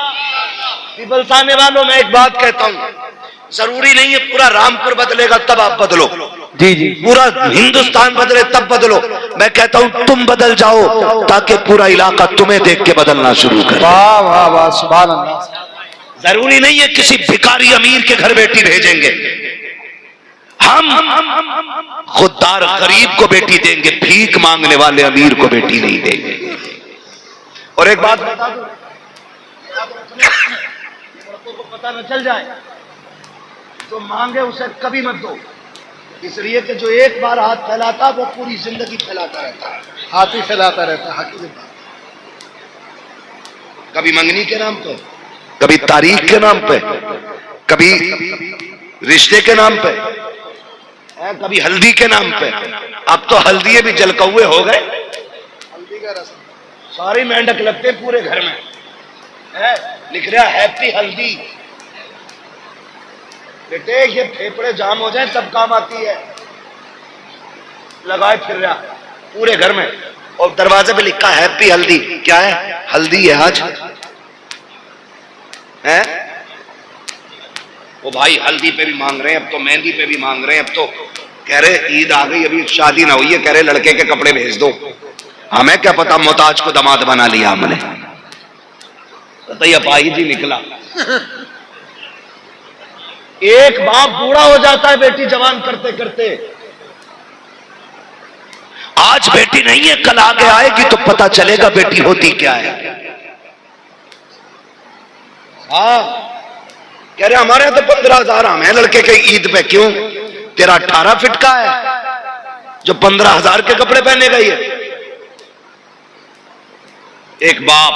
पीपलसाने वालों, मैं एक बात कहता हूँ, जरूरी नहीं है पूरा रामपुर बदलेगा तब आप बदलो। जी जी। पूरा हिंदुस्तान बदले तब बदलो। मैं कहता हूं तुम बदल जाओ ताकि पूरा इलाका तुम्हें देख के बदलना शुरू करे। वाह वाह वाह, सुभान अल्लाह। जरूरी नहीं है किसी भिखारी अमीर के घर बेटी भेजेंगे, हम खुददार गरीब को बेटी देंगे, भीख मांगने वाले अमीर को बेटी नहीं देंगे। और एक बात बता दूं, लड़कों को पता न चल जाए, जो मांगे उसे कभी मत दो, इसलिए कि जो एक बार हाथ फैलाता वो पूरी जिंदगी फैलाता रहता है। हाथ ही फैलाता रहता है। कभी मंगनी के नाम पे, कभी तारीख के नाम पे, कभी रिश्ते के नाम पे, कभी हल्दी के नाम पे। अब तो हल्दी भी जलकौए हो गए। हल्दी का रस्म, सारे मेंढक लगते पूरे घर में है, लिख रहा हैप्पी हल्दी। बेटे ये फेफड़े जाम हो जाए तब काम आती है, लगाए फिर रहा पूरे घर में, और दरवाजे पे लिखा हैप्पी हल्दी। क्या है? हल्दी है आज है। वो भाई हल्दी पे भी मांग रहे हैं, अब तो मेहंदी पे भी मांग रहे हैं, अब तो कह रहे ईद आ गई अभी शादी ना हुई है, कह रहे लड़के के कपड़े भेज दो। हमें क्या पता मोहताज को दामाद बना लिया हमने। तो अपाही जी निकला। एक बाप बूढ़ा हो जाता है बेटी जवान करते करते। आज बेटी नहीं है, कल आगे आएगी तो पता चलेगा बेटी होती क्या है। हाँ कह रहे हमारे यहाँ तो 15,000 हम है लड़के के ईद पे। क्यों? तेरा 18 फिट का है जो 15,000 के कपड़े पहने गई है। एक बाप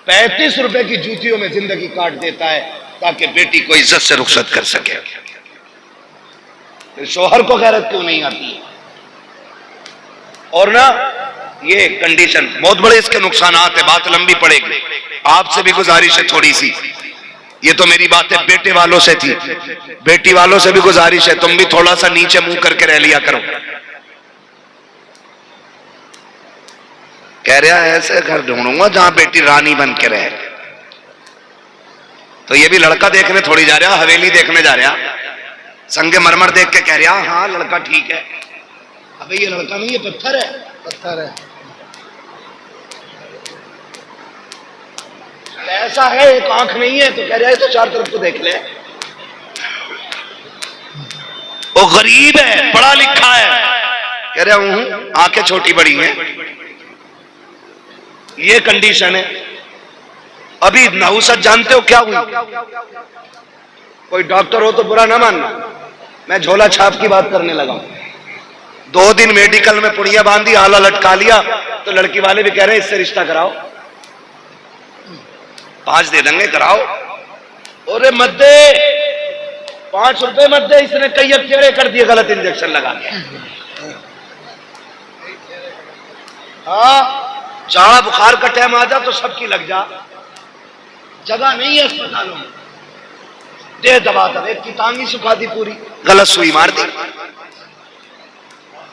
35 रुपए की जूतियों में जिंदगी काट देता है ताकि बेटी को इज्जत से रुखसत कर सके। फिर शोहर को गैरत क्यों नहीं आती है? और ना ये कंडीशन बहुत बड़े इसके नुकसानात है, बात लंबी पड़ेगी। आपसे भी गुजारिश है थोड़ी सी, ये तो मेरी बात है बेटे वालों से थी, बेटी वालों से भी गुजारिश है तुम भी थोड़ा सा नीचे मुंह करके रह लिया करो। कह रहा है ऐसे घर ढूंढूंगा जहां बेटी रानी बन के रहे। तो ये भी लड़का देखने थोड़ी जा रहा, हवेली देखने जा रहा, संगे मरमर देख के कह रहा हाँ लड़का ठीक है। अबे ये लड़का नहीं, ये पत्थर है, पत्थर है। ऐसा है एक आंख नहीं है, तो कह रहा है तो चार तरफ को देख ले। वो गरीब है, पढ़ा लिखा है, कह रहा हूं आंखें छोटी बड़ी हैं। ये कंडीशन है। अभी नहुसत जानते हो क्या हुई? कोई डॉक्टर हो तो बुरा ना मानना, मैं झोला छाप की बात करने लगा। 2 दिन मेडिकल में पुड़िया बांधी, आला लटका लिया, तो लड़की वाले भी कह रहे हैं इससे रिश्ता कराओ, 5 दे देंगे कराओ। अरे मत दे, 5 रुपए मत दे, इसने कई टेढ़े कर दिए गलत इंजेक्शन लगा के। हाँ जाड़ा बुखार का टाइम आ जा तो सबकी लग जा, जगह नहीं है अस्पतालों में। दे दबा दब, एक की टांगी सुखा दी पूरी, गलत सुई मार दी।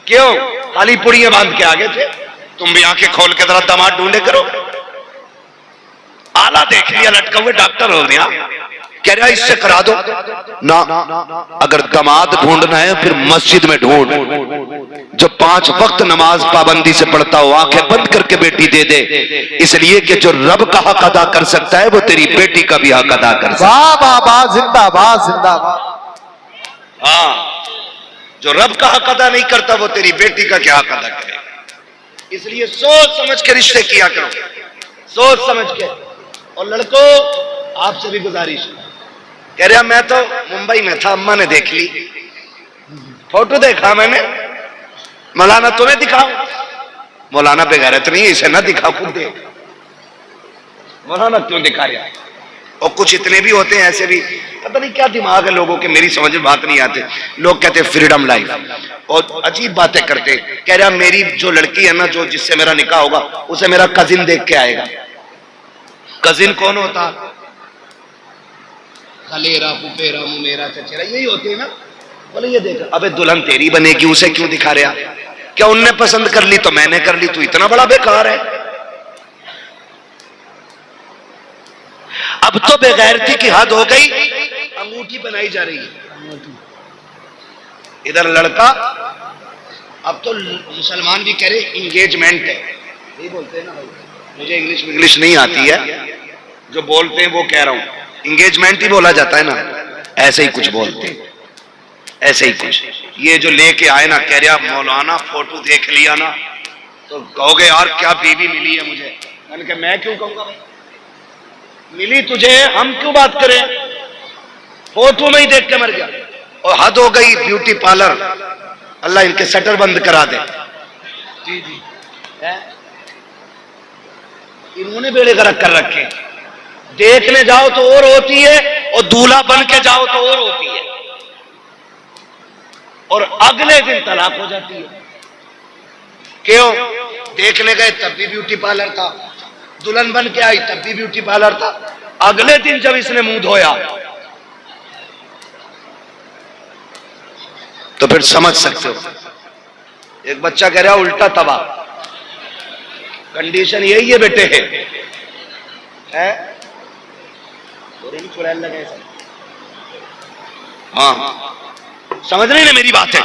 क्यों? खाली पुड़ियां बांध के आगे थे। तुम भी आंखें खोल के जरा दामाद ढूंढे करो। आला देख लिया लटका हुए, डॉक्टर हो गया, कह रहा इससे करा दो ना। अगर दामाद ढूंढना है फिर मस्जिद में ढूंढ, जो 5 वक्त नमाज पाबंदी से पढ़ता हो, आंखें बंद करके बेटी दे दे, इसलिए कि जो रब का हक अदा कर सकता है वो तेरी बेटी का भी हक अदा कर सकता है। वाह वाह वाह, जिंदाबाद जिंदाबाद। हाँ जो रब का हक अदा नहीं करता वो तेरी बेटी का क्या हक अदा करेगा। इसलिए सोच समझ के रिश्ते किया करो, सोच समझ के। और लड़कों आपसे भी गुजारिश है, कह रहा मैं तो मुंबई में था, अम्मा ने देख ली, फोटो देखा मैंने, मौलाना तुम्हें दिखाओ। मौलाना बेगैरत नहीं है, इसे ना दिखा, खुद देख। मौलाना क्यों दिखा रहा है? और कुछ इतने भी होते हैं ऐसे भी, पता नहीं क्या दिमाग है लोगों के, मेरी समझ में बात नहीं आते। लोग कहते हैं फ्रीडम लाइफ और अजीब बातें करते। कह रहा मेरी जो लड़की है ना, जो जिससे मेरा निकाह होगा, उसे मेरा कजिन देख के आएगा। कजिन कौन होता? खलेरा, फुफेरा, मुमेरा, चचेरा, यही होते हैं ना। बोले ये देख, अबे दुल्हन तेरी बनेगी, उसे क्यों दिखा रहा? क्या उनने पसंद कर ली तो मैंने कर ली? तू इतना बड़ा बेकार है। अब तो बेगैरती की हद हो गई, अंगूठी बनाई जा रही है। इधर लड़का, अब तो मुसलमान भी कह रहे इंगेजमेंट है, यही बोलते हैं ना भाई, मुझे इंग्लिश नहीं आती है, जो बोलते हैं वो कह रहा हूं, इंगेजमेंट ही बोला जाता है ना, ऐसे ही कुछ बोलते हैं, ऐसे ही कुछ। ये जो लेके आए ना, कह रहा मौलाना फोटो देख लिया ना तो कहोगे यार क्या बीवी मिली है मुझे। मैंने कहा मैं क्यों कहूंगा भाई, मिली तुझे, हम क्यों बात करें, फोटो में ही देख के मर गया। और हद हो गई ब्यूटी पार्लर, अल्लाह इनके शटर बंद करा दे। जी जी इन्होंने बेड़े गर्क कर रखे। देखने जाओ तो और होती है और दूल्हा बन के जाओ तो और होती है, और अगले दिन तलाक हो जाती है। क्यों? देखने गए तब भी ब्यूटी पार्लर था, दुल्हन बन के आई तब भी ब्यूटी पार्लर था, अगले दिन जब इसने मुंह धोया तो फिर समझ सकते हो। एक बच्चा कह रहा उल्टा तबाह, कंडीशन यही है बेटे है? लगे हाँ, समझ रहे ना मेरी बात है?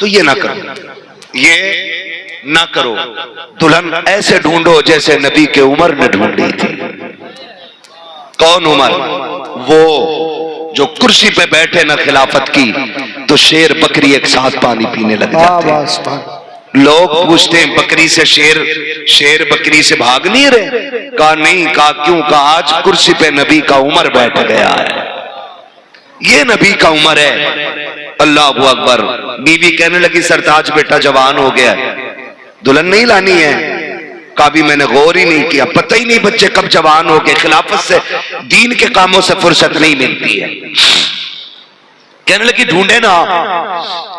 तो ये ना करो, ये ना करो। दुल्हन ऐसे ढूंढो जैसे नबी के उमर ने ढूंढी थी। कौन उमर? वो जो कुर्सी पे बैठे ना खिलाफत की तो शेर बकरी एक साथ पानी पीने लग जाते। लोग पूछते हैं बकरी से शेर बकरी से भाग नहीं रहे? कहा नहीं। कहा क्यों? कहा आज कुर्सी पे नबी का उमर बैठ गया है, ये नबी का उमर है। अल्लाह अकबर। बीवी कहने लगी सरताज बेटा जवान हो गया, दुल्हन नहीं लानी है। कहा भी मैंने गौर ही नहीं किया, पता ही नहीं बच्चे कब जवान हो गए, खिलाफत से दीन के कामों से फुर्सत नहीं मिलती है। कहने लगी ढूंढे ना,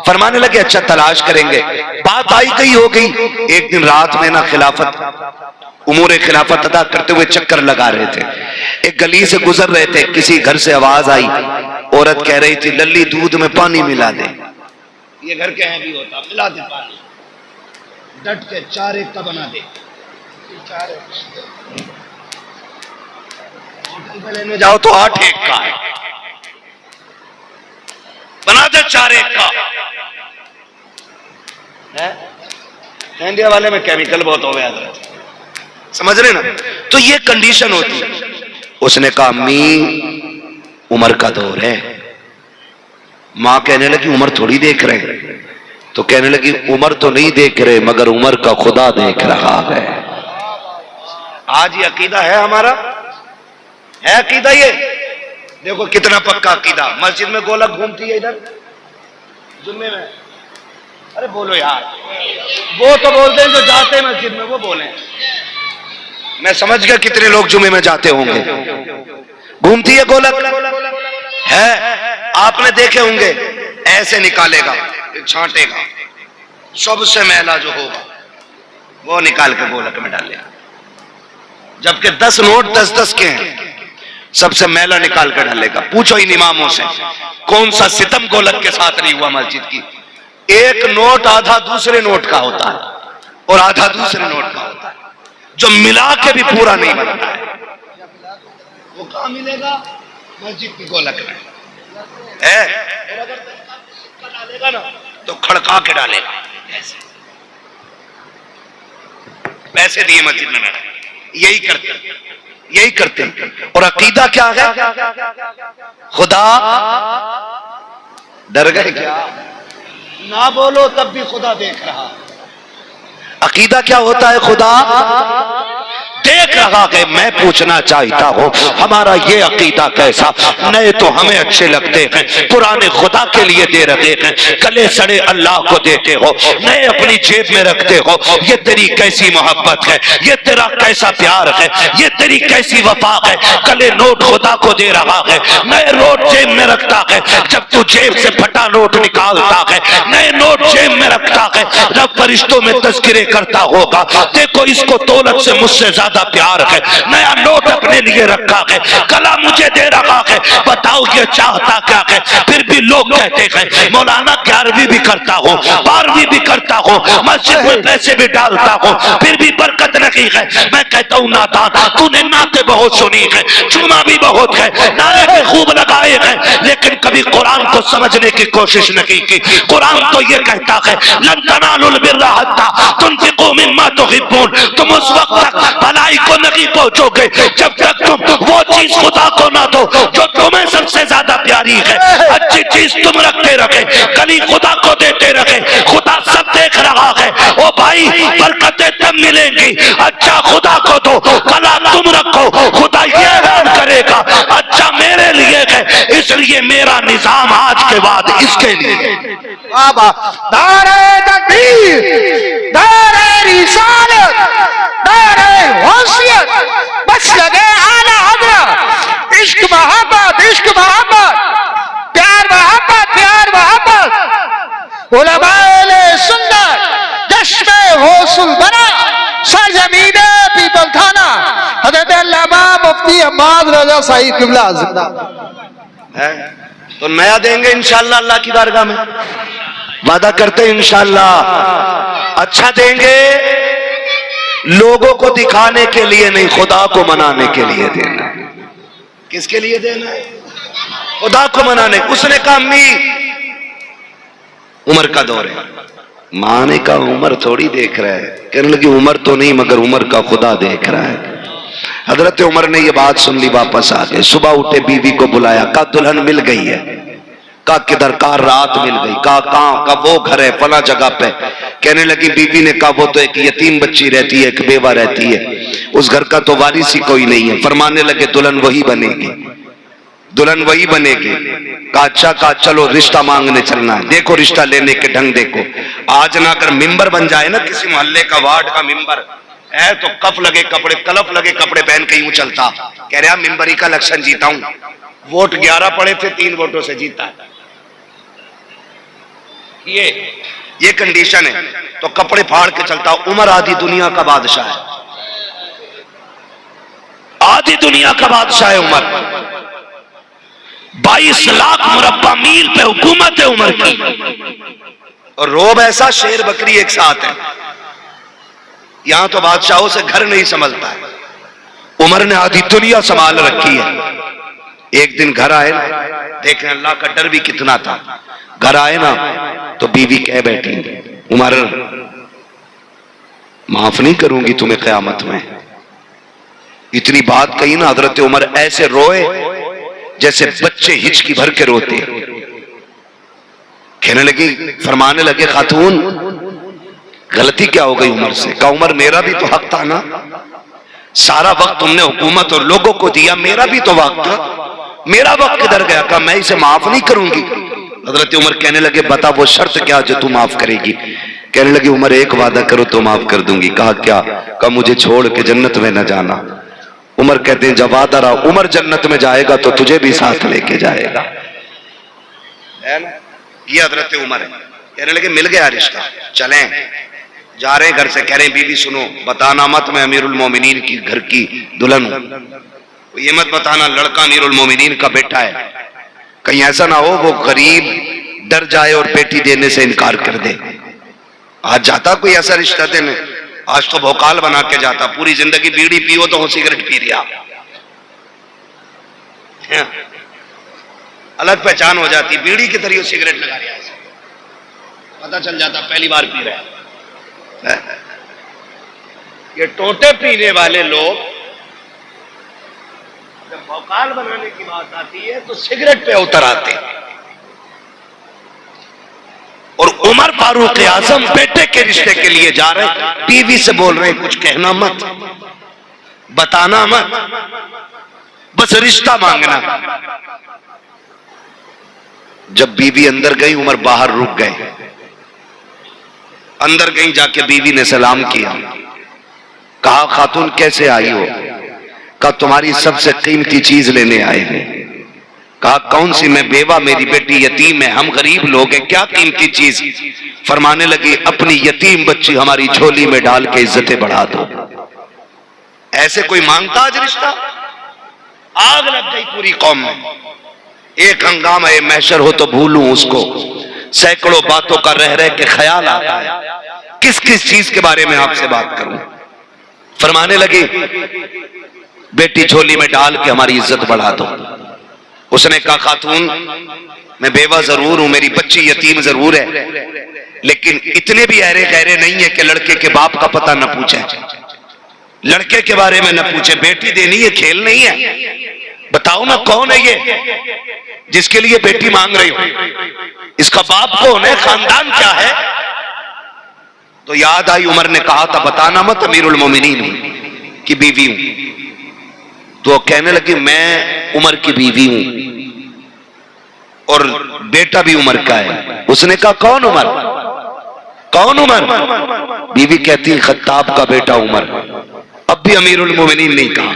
फरमाने लगे अच्छा तलाश करेंगे। बात आई गई हो गई। एक दिन रात में ना खिलाफत उमूर खिलाफत अदा करते हुए चक्कर लगा रहे थे, एक गली से गुजर रहे थे, किसी घर से आवाज आई, औरत कह रही थी लल्ली दूध में पानी मिला दे। ये घर के हैं भी होता, मिला दे पानी, डट के 4 एक का बना दे। होटल पे लेने जाओ तो 8 एक का है, बना दे 4 एक का है। इंडिया वाले में केमिकल बहुत हो गया, समझ रहे ना? तो ये कंडीशन होती है। उसने कहा अम्मी उमर का दौर है। मां कहने लगी उमर थोड़ी देख रहे, तो कहने लगी उमर तो नहीं देख रहे मगर उमर का खुदा देख रहा है। आज ये अकीदा है हमारा, है अकीदा ये? देखो कितना पक्का अकीदा। मस्जिद में गोलक घूमती है इधर जुम्मे में, अरे बोलो यार, वो तो बोलते हैं जो जाते हैं मस्जिद में, वो बोले। मैं समझ गया कितने लोग जुम्मे में जाते होंगे। घूमती है गोलक है, आपने देखे होंगे, ऐसे निकालेगा छांटेगा, सबसे मैला जो होगा वो निकाल के गोलक में डालेगा। जबकि 10 नोट 10-10 के हैं, सबसे मैला निकाल कर डालेगा। पूछो इन इमामों से कौन सा सितम गोलक के साथ नहीं हुआ मस्जिद की। एक नोट आधा दूसरे नोट का होता है और आधा दूसरे नोट का होता है, जो मिला के भी पूरा नहीं बनता है। वो कहां मिलेगा? मस्जिद की गोलक में है। और अगर डालेगा ना तो खड़का के डालेगा, ऐसे पैसे दिए मस्जिद में मैंने। यही करते हैं। और अकीदा क्या है? खुदा डर गए क्या? ना बोलो तब भी खुदा देख रहा। अकीदा क्या होता है? खुदा देख रहा है। मैं पूछना चाहता हूं हमारा ये अकीदा कैसा? नए तो हमें अच्छे लगते हैं, पुराने खुदा के लिए दे रहे हैं, गले सड़े अल्लाह को देते हो, नए अपनी जेब में रखते हो। ये तेरी कैसी मोहब्बत है, ये तेरा कैसा प्यार है, ये तेरी कैसी वफा है। गले नोट खुदा को दे रहा है, नए नोट जेब में रखता है। जब तू जेब से फटा नोट निकालता है, नए नोट जेब में रखता है, जब फरिश्तों में तज़किरे करता होगा, देखो इसको दौलत से मुझसे ज्यादा प्यार है, नया नोट अपने लिए रखा है, गला मुझे दे रहा है। बताओ ये चाहता क्या है? फिर भी लोग कहते हैं मौलाना 11वीं भी करता हो, 12वीं भी करता हो, मस्जिद में पैसे भी डालता हो, फिर भी बरकत नहीं है। मैं कहता हूं नादान, तूने नाते बहुत सुनी है, जुमा भी बहुत है, नारे भी खूब लगाए हैं, लेकिन कभी कुरान को समझने की कोशिश नहीं की। कुरान तो ये कहता है लन तनालुल बिर्रा हत्ता तुनफिकू मिम्मा तुहिब्बून, तुम उस वक्त तक भलाई को नहीं पहुंचोगे जब तक तुम वो चीज खुदा को ना दो जो तुम्हें सबसे ज्यादा प्यारी है। अच्छी चीज तुम रखते रखे, कली खुदा को देते रखे, खुदा सब देख रहा है। ओ भाई बरकतें तब मिलेंगी, अच्छा खुदा को दो, कला तुम रखो, खुदा ये ऐलान करेगा अच्छा मेरे लिए है, इसलिए मेरा निजाम आज के बाद इसके लिए। नारे तकबीर, नारे रिसालत, नारे होशियत, बस लगे आला हज़रत, इश्क मोहब्बत होती है बाद रजा साई किबला है तो नया देंगे इंशाल्लाह अल्लाह की बारगाह में, वादा करते हैं इंशाल्लाह अच्छा देंगे, लोगों को दिखाने के लिए नहीं, खुदा को मनाने के लिए देना। किसके लिए देना है? खुदा को मनाने। उसने कहा अम्मी उमर का दौर है। मां ने कहा उमर थोड़ी देख रहा है। कहने लगी उमर तो नहीं मगर उमर का खुदा देख रहा है। हजरत उमर ने यह बात सुन ली, वापस आ गए। सुबह उठे, बीवी को बुलाया, कहा दुल्हन मिल गई है। कहा किधर? कहा रात मिल गई। कहा कहां? का वो घर है फला जगह पे। कहने लगी बीवी ने कहा वो तो एक यतीम बच्ची रहती है, एक बेवा रहती है, उस घर का तो वारिस ही कोई नहीं है। फरमाने लगे दुल्हन वही बनेगी, दुल्हन वही बनेगी। कहा अच्छा, कहा चलो रिश्ता मांगने चलना है। देखो रिश्ता लेने के ढंग देखो। आज ना अगर मिंबर बन जाए ना किसी मोहल्ले का, वार्ड का मिंबर है, तो कफ लगे कपड़े, कलफ लगे कपड़े पहन के यूं चलता। कह रहा मिंबरी का इलेक्शन जीता हूं, वोट 11 पड़े थे, 3 वोटों से जीता। ये कंडीशन है, तो कपड़े फाड़ के चलता। उमर आधी दुनिया का बादशाह है, आधी दुनिया का बादशाह है उमर। 22 लाख मुरब्बा मील पे हुकूमत है उमर की, और रोब ऐसा शेर बकरी एक साथ है। यहां तो बादशाहों से घर नहीं संभलता है। उमर ने आधी दुनिया संभाल रखी है। एक दिन घर आए ना, देखें अल्लाह का डर भी कितना था। घर आए ना तो बीवी कह बैठी उमर माफ नहीं करूंगी तुम्हें क़यामत में। इतनी बात कही ना, हजरत उमर ऐसे रोए जैसे बच्चे हिचकी भर के रोते। कहने लगी, फरमाने लगे खातून गलती क्या हो गई उमर से? कहा उमर मेरा भी तो हक था ना, सारा वक्त तुमने हुकूमत और लोगों को दिया, मेरा भी तो वक्त था, मेरा वक्त किधर गया? कहा मैं इसे माफ नहीं करूंगी। हजरत उमर कहने लगे बता वो शर्त क्या जो तू माफ करेगी? कहने लगी उमर एक वादा करो तो माफ कर दूंगी। कहा क्या? कहा मुझे छोड़ के जन्नत में न जाना। उमर कहते हैं जब वादा रहा, उमर जन्नत में जाएगा तो तुझे भी साथ लेके जाएगा। ये हजरत उमर है। कहने लगे मिल गया रिश्ता, चलें। जा रहे घर से, कह रहे बीवी सुनो बताना मत मैं अमीरुल मोमिनीन की घर की दुल्हन हूं, ये मत बताना लड़का अमीरुल मोमिनीन का बेटा है, कहीं ऐसा ना हो वो गरीब डर जाए और बेटी देने से इनकार कर दे। आज जाता कोई ऐसा रिश्ता देने, आज तो भोकाल बना के जाता, पूरी जिंदगी बीड़ी पियो तो हो सिगरेट पी रहा, अलग पहचान हो जाती, बीड़ी की तरह सिगरेट लगा रहा है, पता चल जाता पहली बार पी रहा है। ये टोटे पीने वाले लोग जब भौकाल बनाने की बात आती है तो सिगरेट पे उतर आते हैं। और उमर फारूक आजम बेटे के रिश्ते के लिए जा रहे, बीवी से बोल रहे कुछ कहना मत, बताना मत, बस रिश्ता मांगना। जब बीवी अंदर गई उमर बाहर रुक गए। अंदर गई, जाके बीवी ने सलाम किया, कहा खातून कैसे आई हो? कहा तुम्हारी सबसे कीमती चीज लेने आए हैं। कहा कौन सी? मैं बेवा, मेरी बेटी यतीम है, हम गरीब लोग हैं, क्या कीमती चीज? फरमाने लगी अपनी यतीम बच्ची हमारी झोली में डाल के इज्जतें बढ़ा दो। ऐसे कोई मांगता आज रिश्ता? आग लग गई पूरी कौम में। एक हंगामा महशर हो तो भूलूं उसको, सैकड़ों बातों का रह रह के ख्याल आता है, किस किस चीज के बारे में आपसे बात करूं। फरमाने लगी बेटी झोली में डाल के हमारी इज्जत बढ़ा दो। उसने कहा खातून मैं बेवा जरूर हूं, मेरी बच्ची यतीम जरूर है, लेकिन इतने भी अहरे गहरे नहीं है कि लड़के के बाप का पता न पूछे, लड़के के बारे में न पूछे। बेटी देनी है, खेल नहीं है। बताओ ना कौन है ये जिसके लिए बेटी मांग रही हो? इसका बाप कौन है? खानदान क्या है? तो याद आई उमर ने कहा था बताना मत अमीरुल मोमिनीन की बीवी हूं। तो कहने लगी मैं उमर की बीवी हूं और बेटा भी उमर का है। उसने कहा कौन उमर? कौन उमर? बीवी कहती खत्ताब का बेटा उमर। अब भी अमीरुल मोमिनीन नहीं कहा।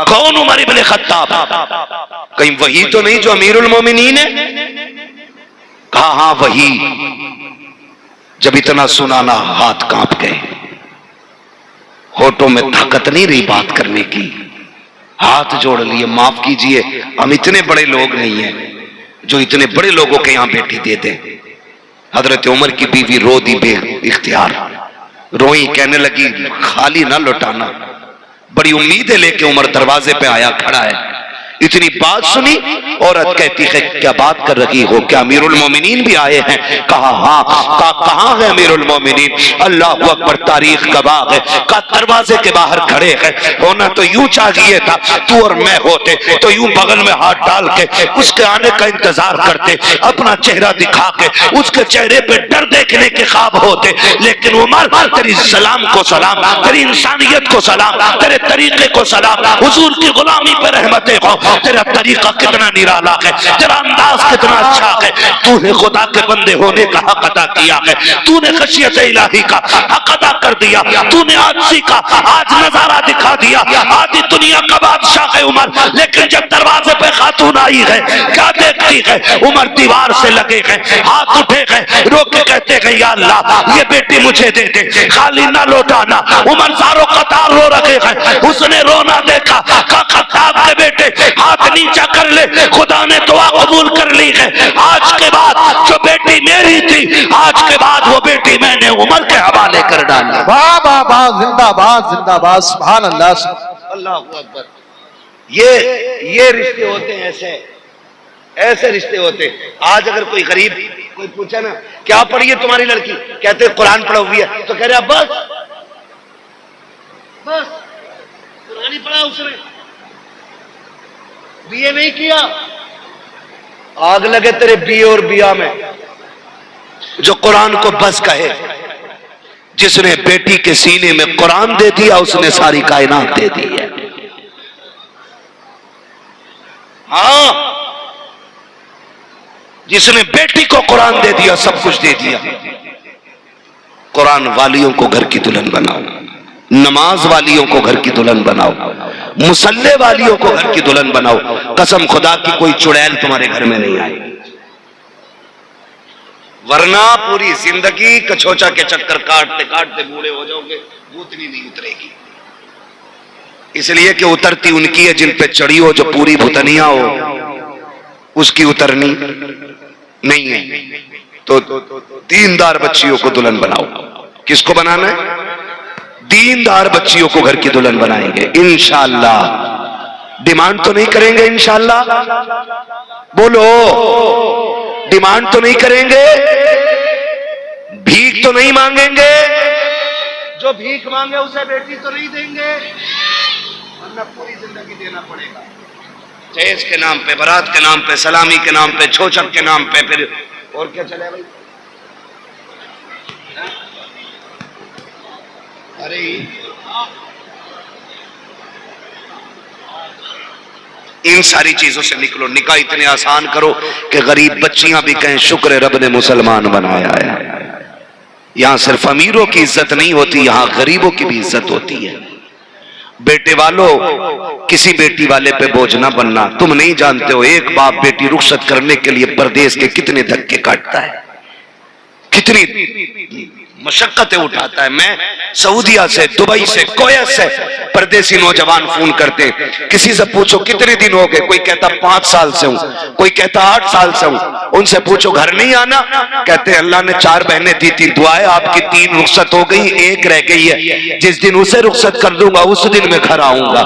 कौन उमर इब्ने खत्ताब? कहीं वही तो नहीं जो अमीरुल मोमिनीन है? कहा हाँ वही। जब इतना सुना ना हाथ कांप गए, होठों में ताकत नहीं रही बात करने की। हाथ जोड़ लिए, माफ कीजिए, हम इतने बड़े लोग नहीं हैं जो इतने बड़े लोगों के यहां बेटी दे दें। हजरत उमर की बीवी रो दी बे इख्तियार, रोई, कहने लगी खाली ना लौटाना। बड़ी उम्मीदें लेके उमर दरवाजे पे आया, खड़ा है। इतनी बात सुनी, औरत कहती है क्या बात कर रही हो, क्या अमीरुल मोमिनीन भी आए हैं? कहा हाँ। कहाँ है अमीरुल मोमिनीन? अल्लाह अकबर, तारीख गवाह है। का दरवाजे के बाहर खड़े हैं। होना तो यूं चाहिए था तू और मैं होते तो यूं बगल में हाथ डाल के उसके आने का इंतजार करते, अपना चेहरा दिखा के उसके चेहरे पे डर देखने के ख्वाब होते। लेकिन उमर, तेरी सलाम को सलाम, तेरी इंसानियत को सलाम, तेरे तरीके को सलाम, हुजूर की गुलामी पे रहमतें हो। तेरा तरीका कितना निराला है, तेरा अंदाज कितना अच्छा है। तूने खुदा के बंदे होने का हक अदा किया है, तूने खशियत इलाही का हक अदा कर दिया, तूने आजी का आज नजारा दिखा दिया। आधी दुनिया का बादशाह है उमर, लेकिन जब दरवाजे पे खातून आई है, क्या देखती है? उमर दीवार से लगे हैं, हाथ उठे हैं, रोक के कहते हैं या अल्लाह ये बेटी मुझे दे दे, खाली ना लौटाना। उमर सारों कतार रो रखे हैं, उसने रोना देखा। खत्ताब के बेटे हाथ नीचा कर ले, खुदा ने दुआ कबूल कर ली है। आज के बाद जो बेटी मेरी थी, आज के बाद वो बेटी मैंने उमर के हवाले कर डाली। वाह वाह वाह, जिंदाबाद जिंदाबाद, सुभान अल्लाह अल्लाह अकबर। ये रिश्ते होते हैं, ऐसे रिश्ते होते। आज अगर कोई गरीब कोई पूछे ना क्या पढ़ी है तुम्हारी लड़की, कहते कुरान पढ़ा हुई है, तो कह रहे बस कुरान ही पढ़ा उसने, बीए नहीं किया। आग लगे तेरे बीए और बिया में। जो कुरान को बस कहे, जिसने बेटी के सीने में कुरान दे दिया उसने सारी कायनात दे दी है। हाँ, जिसने बेटी को कुरान दे दिया सब कुछ दे दिया। कुरान वालियों को घर की दुल्हन बनाओ, नमाज वालियों को घर की दुल्हन बनाओ, मुसल्ले वालियों को घर की दुल्हन बनाओ। कसम खुदा की कोई चुड़ैल तुम्हारे घर में नहीं आएगी, वरना पूरी जिंदगी कछोचा के चक्कर काटते काटते बूढ़े हो जाओगे, भूतनी नहीं उतरेगी। इसलिए कि उतरती उनकी है जिन पे चढ़ी हो, जो पूरी भूतनिया हो उसकी उतरनी नहीं है। तो दीनदार बच्चियों को दुल्हन बनाओ। किसको बनाना है? दीनदार बच्चियों को घर की दुल्हन बनाएंगे इंशाअल्लाह। डिमांड तो नहीं करेंगे इंशाअल्लाह, बोलो डिमांड तो नहीं करेंगे, भीख तो नहीं मांगेंगे। जो भीख मांगे उसे बेटी तो नहीं देंगे, वरना पूरी जिंदगी देना पड़ेगा। जहेज के नाम पे, बारात के नाम पे, सलामी के नाम पे, छोचक के नाम पे, फिर और क्या चले भाई। अरे इन सारी चीजों से निकलो। निकाह इतने आसान करो कि गरीब बच्चियां भी कहें शुक्र है रब ने मुसलमान बनाया है। यहां सिर्फ अमीरों की इज्जत नहीं होती, यहां गरीबों की भी इज्जत होती है। बेटे वालों, किसी बेटी वाले पे बोझ ना बनना। तुम नहीं जानते हो एक बाप बेटी रुखसत करने के लिए परदेश के कितने धक्के काटता है, कितनी मशक्कतें उठाता है। मैं सऊदिया से, दुबई से, कोयत से परदेसी नौजवान फोन करते हैं, किसी से पूछो कितने दिन हो गए, कोई कहता 5 साल से हूं, कोई कहता 8 साल से हूं। उनसे पूछो घर नहीं आना, कहते अल्लाह ने 4 बहनें दी थी, दुआएं आपकी 3 रुखसत हो गई, 1 रह गई है, जिस दिन उसे रुखसत कर दूंगा उस दिन मैं घर आऊंगा।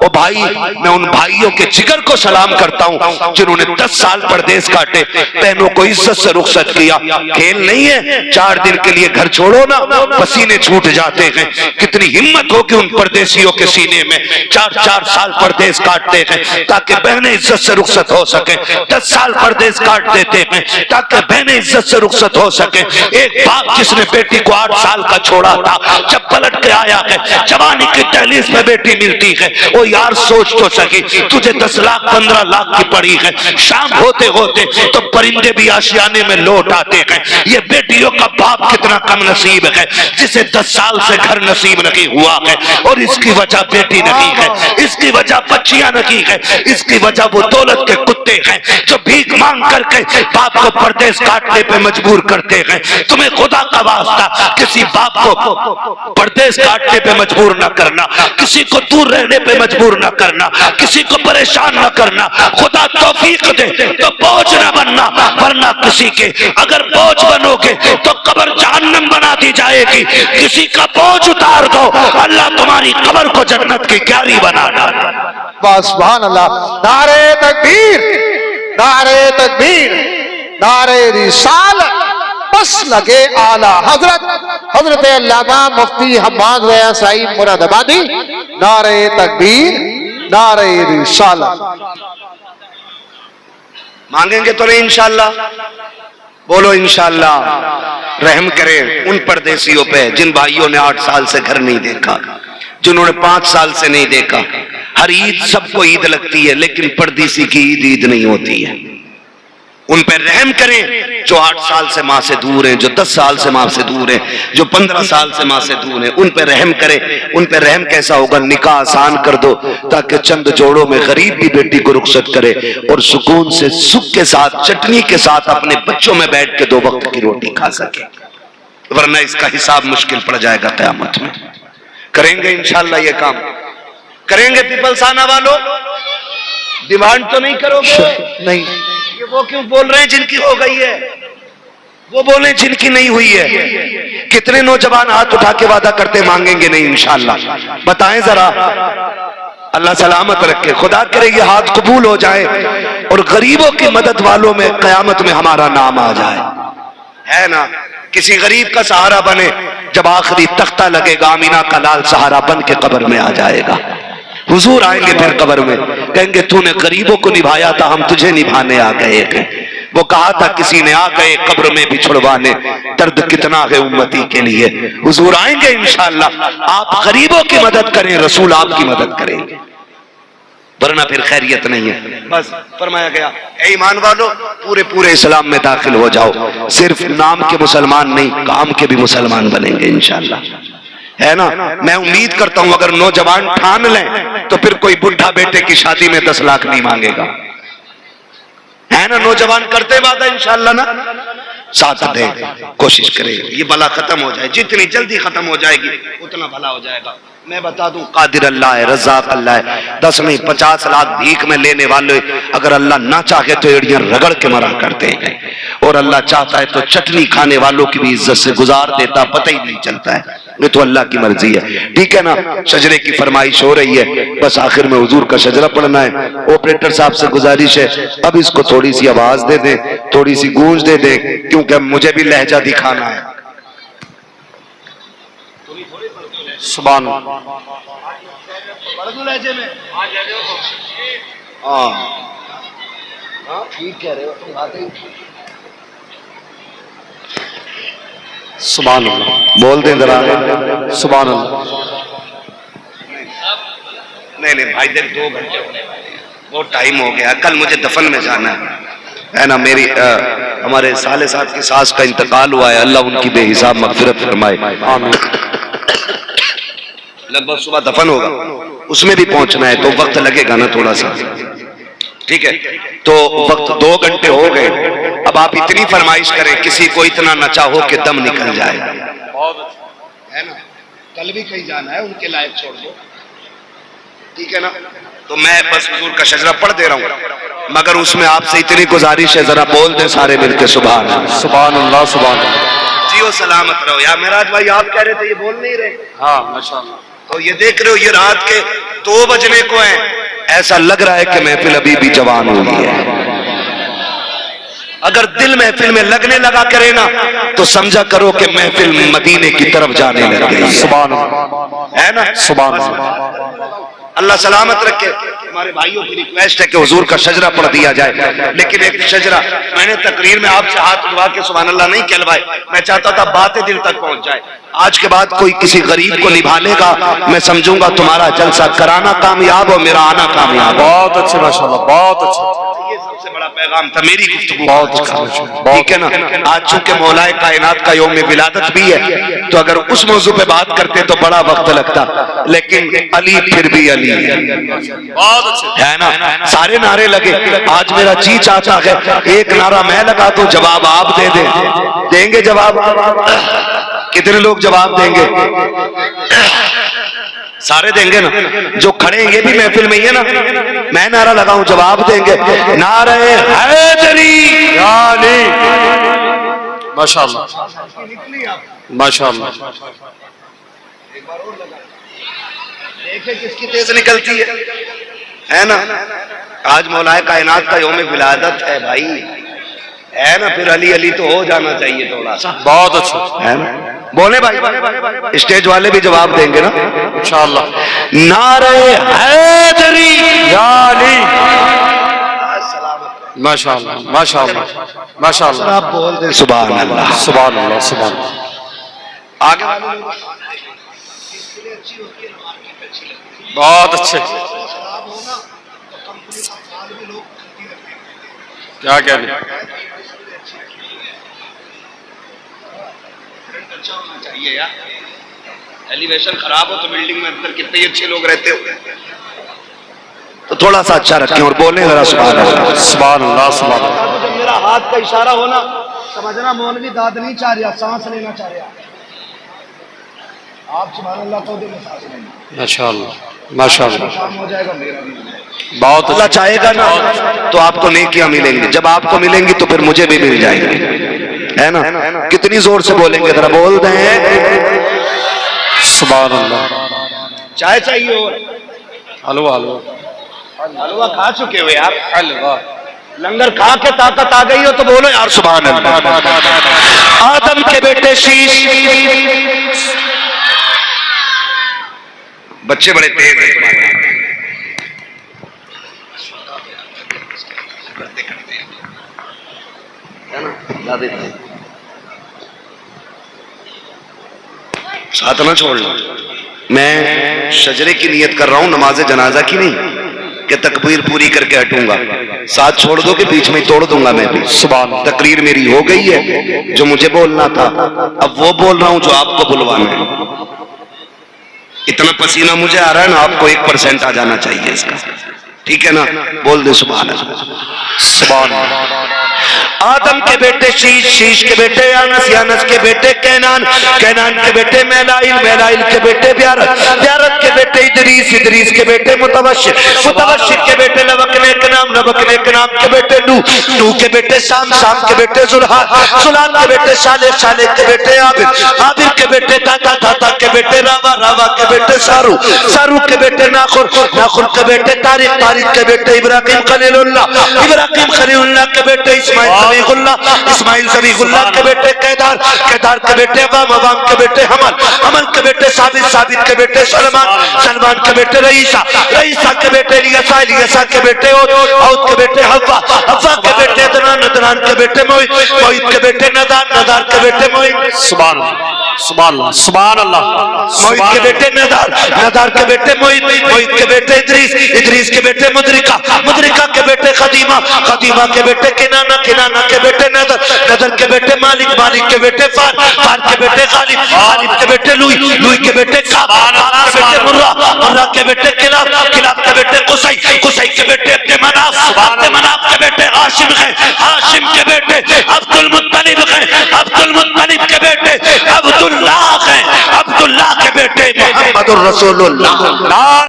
ओ भाई, मैं उन भाइयों के जिगर को सलाम करता हूं जिन्होंने 10 साल परदेश काटे, बहनों को इज्जत से रुखसत किया। खेल नहीं है, 4 दिन के लिए घर छोड़ो ना, पसीने छूट जाते हैं। कितनी हिम्मत होगी उन परदेशियों के सीने में, 4-4 साल परदेश काटते हैं ताकि बहनें इज्जत से रुखसत हो सके, 10 साल परदेश काट देते हैं ताकि बहनें इज्जत से रुखसत हो सके। एक बाप जिसने बेटी को 8 साल का छोड़ा था, जब पलट के आया है, जवानी की दहलीज में बेटी मिलती है। ओ यार सोच तो सकी, तुझे 10 लाख 15 लाख की पड़ी है, शाम होते होते तो परिंदे भी आशियाने में लौट आते हैं। ये बेटियों का बाप कितना कम नसीब है जिसे 10 साल से घर नसीब नहीं हुआ है। और इसकी वजह बेटी नहीं है, इसकी वजह बच्चियां नहीं है, इसकी वजह वो दौलत के कुत्ते हैं जो भीख मांग करके बाप को परदेश काटने पे मजबूर करते हैं। तुम्हें खुदा का वास्ता किसी बाप को परदेश काटने पे मजबूर न करना, किसी को दूर रहने पे मजबूर मजबूर न करना, किसी को परेशान न करना। खुदा तौफीक दे तो बोझ न बनना, वरना किसी के अगर बोझ बनोगे तो कब्र जहन्नम बना दी जाएगी। किसी का बोझ उतार दो, अल्लाह तुम्हारी कब्र को जन्नत की क्यारी बना डाले। सुभान अल्लाह। नारे तकबीर, नारे तकबीर, नारे रिसालत, बस लगे आला हजरत अल्लामा मुफ्ती हम्माद रया साहिब मुरादाबादी। नारे तकबीर, नारे रिसालत। मांगेंगे तो नहीं इंशाअल्लाह? बोलो इंशाअल्लाह। रहम करें उन परदेसियों पे जिन भाइयों ने 8 साल से घर नहीं देखा, जिन्होंने 5 साल से नहीं देखा। हर ईद सबको ईद लगती है, लेकिन परदेसी की ईद नहीं होती है। उन पर रहम करें जो 8 साल से माँ से दूर हैं, जो 10 साल से माँ से दूर हैं, जो 15 साल से माँ से दूर हैं। उन पर रहम करें। उन पर रहम कैसा होगा? निकाह आसान कर दो ताकि चंद जोड़ों में गरीब भी बेटी को रुखसत करे और सुकून से सुख के साथ चटनी के साथ अपने बच्चों में बैठ के 2 वक्त की रोटी खा सके, वरना इसका हिसाब मुश्किल पड़ जाएगा क़यामत में। करेंगे इंशाअल्लाह ये काम? करेंगे पीपलसाना वालों? डिमांड तो नहीं करोगे? नहीं। ये वो क्यों बोल रहे हैं जिनकी हो गई है? वो बोले जिनकी नहीं हुई है। कितने नौजवान हाथ उठा के वादा करते मांगेंगे नहीं इंशाअल्लाह? बताएं जरा। अल्लाह सलामत रखे, खुदा करे ये हाथ कबूल हो जाए और गरीबों की मदद वालों में क़यामत में हमारा नाम आ जाए, है ना? किसी गरीब का सहारा बने, जब आखिरी तख्ता लगेगा आमीना का लाल सहारा बन के कब्र में आ जाएगा। हुजूर आएंगे फिर कब्र में, कहेंगे तूने गरीबों को निभाया था, हम तुझे निभाने आ गए थे। वो कहा था किसी ने आ गए कब्र में भी छुड़वाने, दर्द कितना है उम्मती के लिए। हुजूर आएंगे इंशाअल्लाह। आप गरीबों की मदद करें, रसूल आपकी मदद करेंगे, वरना फिर खैरियत नहीं है। बस फरमाया गया ए ईमान वालों, पूरे पूरे इस्लाम में दाखिल हो जाओ। सिर्फ नाम के मुसलमान नहीं, काम के भी मुसलमान बनेंगे इंशाअल्लाह, है ना? मैं उम्मीद करता हूं अगर नौजवान ठान लें तो फिर कोई बुढ़ा बेटे की शादी में 10 लाख नहीं मांगेगा, है ना? नौजवान करते वादा इंशाअल्लाह ना, साथ दें, कोशिश करें ये बला खत्म हो जाए। जितनी जल्दी खत्म हो जाएगी उतना भला हो जाएगा। मैं बता दूं, कादिर अल्लाह है, रज़्ज़ाक़ अल्लाह है। 10 नहीं 50 लाख भीख में लेने वाले अगर अल्लाह ना चाहे तो एड़ियां रगड़ के मरा करते हैं, और अल्लाह चाहता है तो चटनी खाने वालों की भी इज्जत से गुजार देता, पता ही नहीं चलता है। ये तो अल्लाह की मर्जी है, ठीक है ना? शजरे की फरमाइश हो रही है, बस आखिर में हुजूर का शजरा पढ़ना है। ऑपरेटर साहब से गुजारिश है अब इसको थोड़ी सी आवाज दे दें, थोड़ी सी गूंज दे दें, क्योंकि मुझे भी लहजा दिखाना है। सुभान ठीक कह रहे हो, सुभान अल्लाह। बोल दें जरा सुभान अल्लाह। नहीं भाई देख 2 घंटे हो गए, बहुत टाइम हो गया। कल मुझे दफन में जाना है ना? मेरी हमारे साले साहब की सास का इंतकाल हुआ है, अल्लाह उनकी बेहिसाब मगफिरत फरमाए, आमीन। लगभग सुबह दफन होगा, उसमें भी पहुंचना है तो वक्त लगेगा ना थोड़ा सा, ठीक है? तो वक्त 2 घंटे हो गए। अब आप इतनी फरमाइश करें, किसी को इतना न चाहो कि दम निकल जाए, है ना? कल भी कहीं जाना है, उनके लायक छोड़ दो, ठीक है ना? तो मैं बस हुजूर का शजरा पढ़ दे रहा हूँ, मगर उसमें आपसे इतनी गुजारिश है जरा बोल दे सारे मिलके सुभान अल्लाह, सुभान अल्लाह, सुभान अल्लाह। जियो सलामत रहो। यार मेराज भाई आप कह रहे थे, ये बोल नहीं रहे? हाँ माशाअल्लाह। तो ये देख रहे हो, ये रात के 2 बजने को है, ऐसा लग रहा है कि महफिल अभी भी जवान हुई है। अगर दिल महफिल में लगने लगा करे ना तो समझा करो कि महफिल मदीने की तरफ जाने लग गई। सुभान अल्लाह, है ना? सुभान अल्लाह। अल्लाह सलामत रखे। हमारे भाइयों की रिक्वेस्ट है कि हुजूर का शजरा पढ़ दिया जाए, लेकिन एक शजरा मैंने तकरीर में आपसे हाथ उठवा के सुभान अल्लाह नहीं कहलवाए, मैं चाहता था बातें दिल तक पहुंच जाए। आज के बाद कोई किसी गरीब को निभा लेगा, मैं समझूंगा तुम्हारा जलसा कराना कामयाब हो, मेरा आना कामयाब। बहुत अच्छे माशाअल्लाह, बहुत अच्छे। ये सबसे बड़ा पैगाम था मेरी गुफ्तगू, बहुत अच्छा, ठीक है ना? आज चूंकि मौलाए कायनात का यौम विलादत भी है, तो अगर उस मौजू पे बात करते तो बड़ा वक्त लगता, लेकिन अली फिर भी अली है, बहुत अच्छे, है ना? सारे नारे लगे। आज मेरा जी चाहता है एक नारा मैं लगा दूं, जवाब आप दे दें। देंगे जवाब? कितने लोग जवाब देंगे? सारे देंगे ना, जो खड़े हैं ये भी महफिल में ही है ना। मैं नारा लगाऊं जवाब देंगे, नारे हैदरी या अली। माशाअल्लाह माशाअल्लाह। देखे किसकी तेज निकलती है ना। आज मौलाए कायनात का यौम विलादत है भाई, है ना। फिर अली अली तो हो जाना चाहिए थोड़ा सा। बहुत अच्छा है ना। बोले भाई, स्टेज वाले भी जवाब देंगे ना इंशाअल्लाह। नारे हैदरी या अली। माशाअल्लाह माशाअल्लाह माशाअल्लाह। आप बोल दे सुभान अल्लाह सुभान अल्लाह सुभान अल्लाह। आगे बहुत अच्छे। क्या कहने। अच्छा होना चाहिए यार, एलिवेशन खराब हो तो बिल्डिंग में अंदर कितने ही अच्छे लोग रहते हो, तो थोड़ा सा अच्छा रखें और बोले जरा सुभान अल्लाह सुभान अल्लाह सुभान अल्लाह। जब मेरा हाथ का इशारा हो ना, समझना मौलवी दाद नहीं चाह रहा, सांस लेना चाह रहा। आप सुभान अल्लाह को में सांस लेना, माशाअल्लाह माशाअल्लाह। काम हो जाएगा, मेरा भी हो जाएगा। अल्लाह बहुत अच्छा। चाहेगा ना तो आपको नेकियां मिलेंगी, जब आपको मिलेंगी तो फिर मुझे भी मिल जाएंगी, है ना। कितनी जोर से बोलेंगे जरा बोल दें सुभान अल्लाह। चाय चाहिए और हलवा हलवा हलवा खा चुके हो यार, हलवा लंगर खा के ताकत आ गई हो तो बोलो यार सुभान अल्लाह। आदम के बेटे शीश, बच्चे बड़े तेज हैं, साथ ना छोड़ लो। मैं शजरे की नियत कर रहा हूं, नमाज जनाजा की नहीं कि तकबीर पूरी करके हटूंगा। साथ छोड़ दो कि बीच में तोड़ दूंगा मैं भी। सुभान। तकरीर मेरी हो गई है, जो मुझे बोलना था अब वो बोल रहा हूं जो आपको बुलवाना है। इतना पसीना मुझे आ रहा है ना, आपको 1% आ जाना चाहिए इसका, ठीक है ना। बोल दे सुभान अल्लाह सुभान अल्लाह। आदम के बेटे शीश, शीश के बेटे यानस, यानस के बेटे कैनान, कैनान के बेटे मैलाइल, मैलाइल के बेटे ब्यारत, ब्यारत के बेटे इदरीस, इदरीस के बेटे मुतवश्शिर, मुतवश्शिर के बेटे लबकने के नाम, लबकने के नाम के बेटे नूह, नूह के बेटे शाम, शाम के बेटे जुल्हान, जुल्हान के बेटे शालेह, शालेह के बेटे आबिद, आबिद के बेटे दाता, दाता के बेटे रावा, रावा के बेटे सारू, सारू के बेटे नाखुर, नाखुर के बेटे तारिक, तारिक के बेटे इब्राहिम खलीलुल्लाह, इब्राहिम खलीलुल्लाह के बेटे इस्माइल ज़बीहुल्लाह, इस्माइल ज़बीहुल्लाह के बेटे कैदार, कैदार के बेटे अवाम, अवाम के बेटे हमल, हमल के बेटे साबित, साबित के बेटे सलमान, सलमान के बेटे रईसा, रईसा के बेटे इलियासा, इलियासा के बेटे औद, औद के बेटे हव्वा, हव्वा के बेटे अदनान, अदनान के बेटे मोहित, मोहित के बेटे नदार, नदार के बेटे मोहित। सुभान अल्लाह सुभान अल्लाह सुभान अल्लाह। मोहित के बेटे नदार, नदार के बेटे मोहित, मोहित के बेटे इदरीस, इदरीस के बेटे मुदरिका, मुदरिका के बेटे खदीमा, खदीमा के बेटे किनाना, किनाना के बेटे नदर, नदर के बेटे मालिक, मालिक के बेटे फार, फार के बेटे गालिब, गालिब के बेटे लुई, लुई के बेटे काब, काब के बेटे मुर्रा, मुर्रा के बेटे किलाब, किलाब के बेटे कुसै, कुसै के बेटे अब्दे मनाफ, अब्दे मनाफ के बेटे हाशिम है, हाशिम के बेटे अब्दुल मुत्तलिब है, अब्दुल मुत्तलिब के बेटे अब्दुल्लाह है, अब्दुल्लाह के बेटे मुहम्मदुर रसूलुल्लाह।